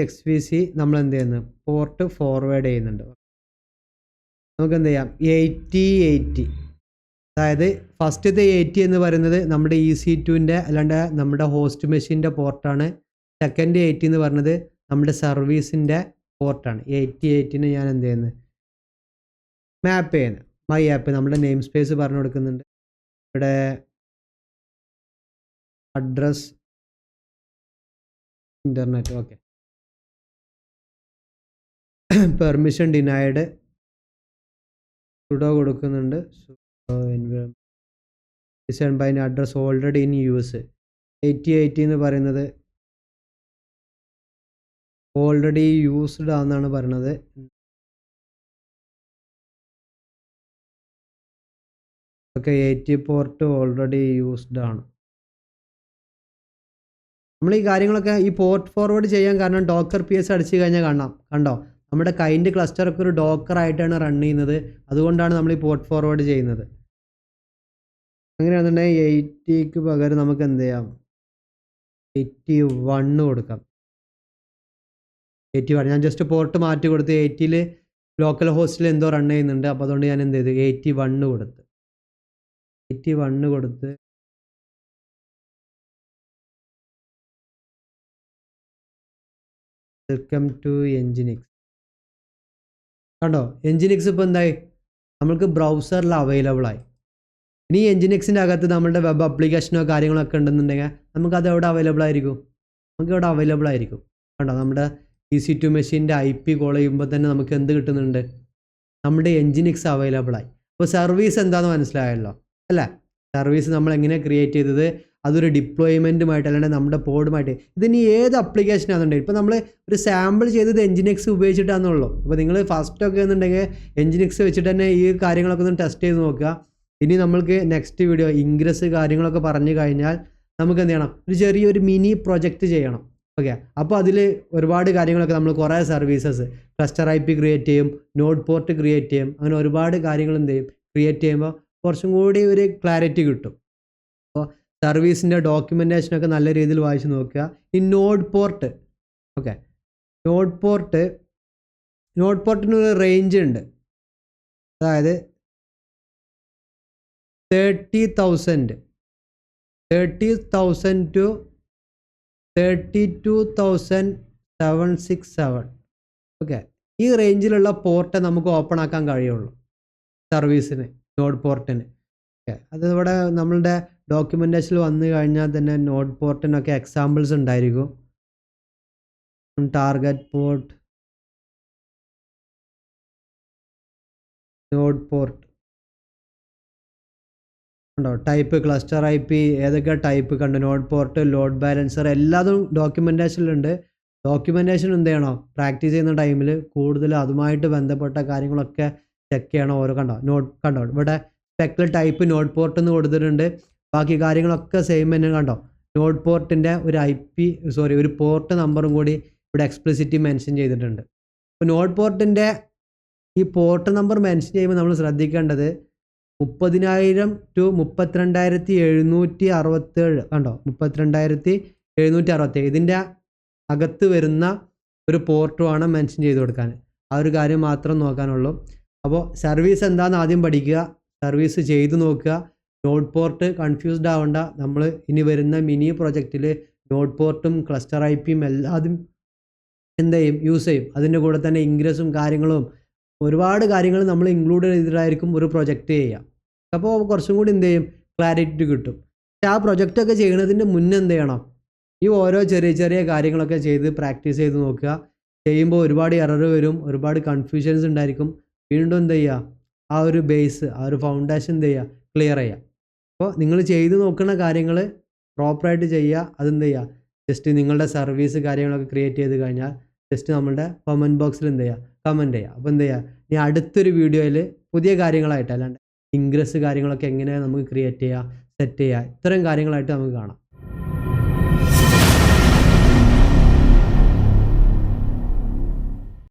XVC നമ്മൾ എന്ത് ചെയ്യുന്നു? പോർട്ട് ഫോർവേഡ് ചെയ്യുന്നുണ്ട്. നമുക്ക് എന്ത് ചെയ്യാം? 8080, അതായത് ഫസ്റ്റത്തെ 80 എന്ന് പറയുന്നത് നമ്മുടെ EC2ൻ്റെ അല്ലാണ്ട് നമ്മുടെ ഹോസ്റ്റ് മെഷീൻ്റെ പോർട്ടാണ്. സെക്കൻഡ് 80 എന്ന് പറയുന്നത് നമ്മുടെ സർവീസിൻ്റെ പോർട്ടാണ്. 8080ന് ഞാൻ എന്ത് ചെയ്യുന്നത്? മാപ്പ് ചെയ്യുന്നത്. മൈ ആപ്പ് നമ്മുടെ നെയിം സ്പേസ് പറഞ്ഞു കൊടുക്കുന്നുണ്ട്. ഇവിടെ address internet. Okay, permission denied sudo കൊടുക്കുന്നുണ്ട്. By address already in use. 8080 എന്ന് പറയുന്നത് ഓൾറെഡി യൂസ്ഡ് ആണെന്നാണ് പറയുന്നത്. ഓക്കെ, 80 പോർട്ട് ഓൾറെഡി യൂസ്ഡ് ആണ്. നമ്മൾ ഈ കാര്യങ്ങളൊക്കെ ഈ പോർട്ട് ഫോർവേഡ് ചെയ്യാൻ കാരണം ഡോക്കർ PS അടിച്ചു കഴിഞ്ഞാൽ കണ്ടോ നമ്മുടെ കൈൻഡ് ക്ലസ്റ്ററൊക്കെ ഒരു ഡോക്കർ ആയിട്ടാണ് റൺ ചെയ്യുന്നത്. അതുകൊണ്ടാണ് നമ്മൾ ഈ പോർട്ട് ഫോർവേഡ് ചെയ്യുന്നത്. അങ്ങനെയാണെന്നുണ്ടെങ്കിൽ 80ക്ക് പകരം നമുക്ക് എന്ത് ചെയ്യാം? 81 കൊടുക്കാം. 81 ഞാൻ ജസ്റ്റ് പോർട്ട് മാറ്റി കൊടുത്ത് 80ൽ ലോക്കൽ ഹോസ്റ്റിൽ എന്തോ റൺ ചെയ്യുന്നുണ്ട്. അപ്പോൾ അതുകൊണ്ട് ഞാൻ എന്ത് ചെയ്തു 81 കൊടുത്ത് 81 കൊടുത്ത് വെൽക്കം ടു എൻജിനിക്സ്. കണ്ടോ എൻജിനിക്സ് ഇപ്പോൾ എന്തായി നമ്മൾക്ക് ബ്രൗസറിൽ അവൈലബിൾ ആയി. ഇനി എൻജിനിക്സിൻ്റെ അകത്ത് നമ്മളുടെ വെബ് ആപ്ലിക്കേഷനോ കാര്യങ്ങളൊക്കെ ഉണ്ടെന്നുണ്ടെങ്കിൽ നമുക്കത് എവിടെ അവൈലബിൾ ആയിരിക്കും? നമുക്ക് ഇവിടെ അവൈലബിൾ ആയിരിക്കും. കണ്ടോ നമ്മുടെ EC2 മെഷീൻ്റെ IP കോൾ ചെയ്യുമ്പോൾ തന്നെ നമുക്ക് എന്ത് കിട്ടുന്നുണ്ട്? നമ്മുടെ എൻജിനിക്സ് അവൈലബിൾ ആയി. അപ്പോൾ സർവീസ് എന്താണെന്ന് മനസ്സിലായല്ലോ അല്ലേ? സർവീസ് നമ്മൾ എങ്ങനെ ക്രിയേറ്റ് ചെയ്തത്, അതൊരു ഡിപ്ലോയ്മെൻറ്റുമായിട്ട് അല്ലാണ്ട് നമ്മുടെ പോഡുമായിട്ട്, ഇതിന് ഏത് അപ്ലിക്കേഷനാണെന്നുണ്ടെങ്കിൽ ഇപ്പോൾ നമ്മൾ ഒരു സാമ്പിൾ ചെയ്തത് എൻജിനിക്സ് ഉപയോഗിച്ചിട്ടാണെന്നുള്ളൂ. അപ്പോൾ നിങ്ങൾ ഫസ്റ്റൊക്കെ എന്നുണ്ടെങ്കിൽ എൻജിനിക്സ് വെച്ചിട്ട് തന്നെ ഈ കാര്യങ്ങളൊക്കെ ഒന്ന് ടെസ്റ്റ് ചെയ്ത് നോക്കുക. ഇനി നമ്മൾക്ക് നെക്സ്റ്റ് വീഡിയോ ഇൻഗ്രസ് കാര്യങ്ങളൊക്കെ പറഞ്ഞു കഴിഞ്ഞാൽ നമുക്ക് എന്ത് ചെയ്യണം, ഒരു ചെറിയൊരു മിനി പ്രൊജക്റ്റ് ചെയ്യണം. ഓക്കെ, അപ്പോൾ അതിൽ ഒരുപാട് കാര്യങ്ങളൊക്കെ നമ്മൾ കുറേ സർവീസസ് ക്ലസ്റ്റർ IP ക്രിയേറ്റ് ചെയ്യും, നോഡ് പോർട്ട് ക്രിയേറ്റ് ചെയ്യും, അങ്ങനെ ഒരുപാട് കാര്യങ്ങൾ എന്ത് ചെയ്യും ക്രിയേറ്റ് ചെയ്യുമ്പോൾ കുറച്ചും കൂടി ഒരു ക്ലാരിറ്റി കിട്ടും. അപ്പോൾ സർവീസിൻ്റെ ഡോക്യുമെൻറ്റേഷനൊക്കെ നല്ല രീതിയിൽ വായിച്ച് നോക്കുക. ഈ നോഡ് പോർട്ട്, ഓക്കെ, നോഡ് പോർട്ടിനൊരു റേഞ്ച് ഉണ്ട്. അതായത് 30,000 to 32,767. ഓക്കെ, ഈ റേഞ്ചിലുള്ള പോർട്ട് നമുക്ക് ഓപ്പൺ ആക്കാൻ കഴിയുള്ളൂ സർവീസിന്, നോഡ് പോർട്ടിന്. ഓക്കെ, അത് ഇവിടെ നമ്മളുടെ ഡോക്യുമെൻറ്റേഷനിൽ വന്നു കഴിഞ്ഞാൽ തന്നെ നോഡ് പോർട്ടിനൊക്കെ എക്സാമ്പിൾസ് ഉണ്ടായിരിക്കും. ടാർഗറ്റ് പോർട്ട്, നോഡ് പോർട്ട് ഉണ്ടോ, ടൈപ്പ് ക്ലസ്റ്റർ IP ഏതൊക്കെ ടൈപ്പ് കണ്ടു, നോഡ് പോർട്ട്, ലോഡ് ബാലൻസർ എല്ലാതും ഡോക്യുമെൻറ്റേഷനിലുണ്ട്. ഡോക്യുമെൻറ്റേഷൻ എന്ത് ചെയ്യണോ, പ്രാക്ടീസ് ചെയ്യുന്ന ടൈമിൽ കൂടുതൽ അതുമായിട്ട് ബന്ധപ്പെട്ട കാര്യങ്ങളൊക്കെ ചെക്ക് ചെയ്യണം. ഓരോ കണ്ടോ ഇവിടെ സ്പെക്കൽ ടൈപ്പ് നോഡ് പോർട്ട് എന്ന് കൊടുത്തിട്ടുണ്ട്. ബാക്കി കാര്യങ്ങളൊക്കെ സെയിം തന്നെ. കണ്ടോ നോഡ് പോർട്ടിൻ്റെ ഒരു പോർട്ട് നമ്പറും കൂടി ഇവിടെ എക്സ്പ്ലിസിറ്റി മെൻഷൻ ചെയ്തിട്ടുണ്ട്. അപ്പോൾ നോഡ് പോർട്ടിൻ്റെ ഈ പോർട്ട് നമ്പർ മെൻഷൻ ചെയ്യുമ്പോൾ നമ്മൾ ശ്രദ്ധിക്കേണ്ടത് 30,000 to 32,767. കണ്ടോ 32,767 ഇതിൻ്റെ അകത്ത് വരുന്ന ഒരു പോർട്ടുമാണ് മെൻഷൻ ചെയ്ത് കൊടുക്കാൻ. ആ ഒരു കാര്യം മാത്രം നോക്കാനുള്ളൂ. അപ്പോൾ സർവീസ് എന്താണെന്ന് ആദ്യം പഠിക്കുക, സർവീസ് ചെയ്ത് നോക്കുക. നോഡ് പോർട്ട് കൺഫ്യൂസ്ഡ് ആവേണ്ട. നമ്മൾ ഇനി വരുന്ന മിനി പ്രൊജക്റ്റിൽ നോഡ് പോർട്ടും ക്ലസ്റ്റർ IPയും എല്ലാതും എന്ത് ചെയ്യും, യൂസ് ചെയ്യും. അതിൻ്റെ കൂടെ തന്നെ ഇൻഗ്രസും കാര്യങ്ങളും ഒരുപാട് കാര്യങ്ങൾ നമ്മൾ ഇൻക്ലൂഡ് ചെയ്തിട്ടായിരിക്കും ഒരു പ്രൊജക്റ്റ് ചെയ്യുക. അപ്പോൾ കുറച്ചും കൂടി എന്ത് ചെയ്യും, ക്ലാരിറ്റി കിട്ടും. പക്ഷേ ആ പ്രൊജക്റ്റൊക്കെ ചെയ്യുന്നതിൻ്റെ മുന്നേ എന്ത് ചെയ്യണം, ഈ ഓരോ ചെറിയ ചെറിയ കാര്യങ്ങളൊക്കെ ചെയ്ത് പ്രാക്ടീസ് ചെയ്ത് നോക്കുക. ചെയ്യുമ്പോൾ ഒരുപാട് എറർ വരും, ഒരുപാട് കൺഫ്യൂഷൻസ് ഉണ്ടായിരിക്കും. വീണ്ടും എന്ത് ചെയ്യുക, ആ ഒരു ബേസ്, ആ ഒരു ഫൗണ്ടേഷൻ എന്ത് ചെയ്യുക, ക്ലിയർ ചെയ്യുക. അപ്പോൾ നിങ്ങൾ ചെയ്ത് നോക്കുന്ന കാര്യങ്ങൾ പ്രോപ്പറായിട്ട് ചെയ്യുക. അതെന്ത് ചെയ്യുക, ജസ്റ്റ് നിങ്ങളുടെ സർവീസ് കാര്യങ്ങളൊക്കെ ക്രിയേറ്റ് ചെയ്ത് കഴിഞ്ഞാൽ ജസ്റ്റ് നമ്മളുടെ കമൻറ്റ് ബോക്സിൽ എന്ത് ചെയ്യുക, കമൻറ്റ് ചെയ്യുക. അപ്പോൾ എന്ത് ചെയ്യുക, ഇനി അടുത്തൊരു വീഡിയോയിൽ പുതിയ കാര്യങ്ങളായിട്ട്, അല്ലാണ്ട് ഇൻഗ്രസ് കാര്യങ്ങളൊക്കെ എങ്ങനെ നമുക്ക് ക്രിയേറ്റ് ചെയ്യുക, സെറ്റ് ചെയ്യുക, ഇത്തരം കാര്യങ്ങളായിട്ട് നമുക്ക് കാണാം.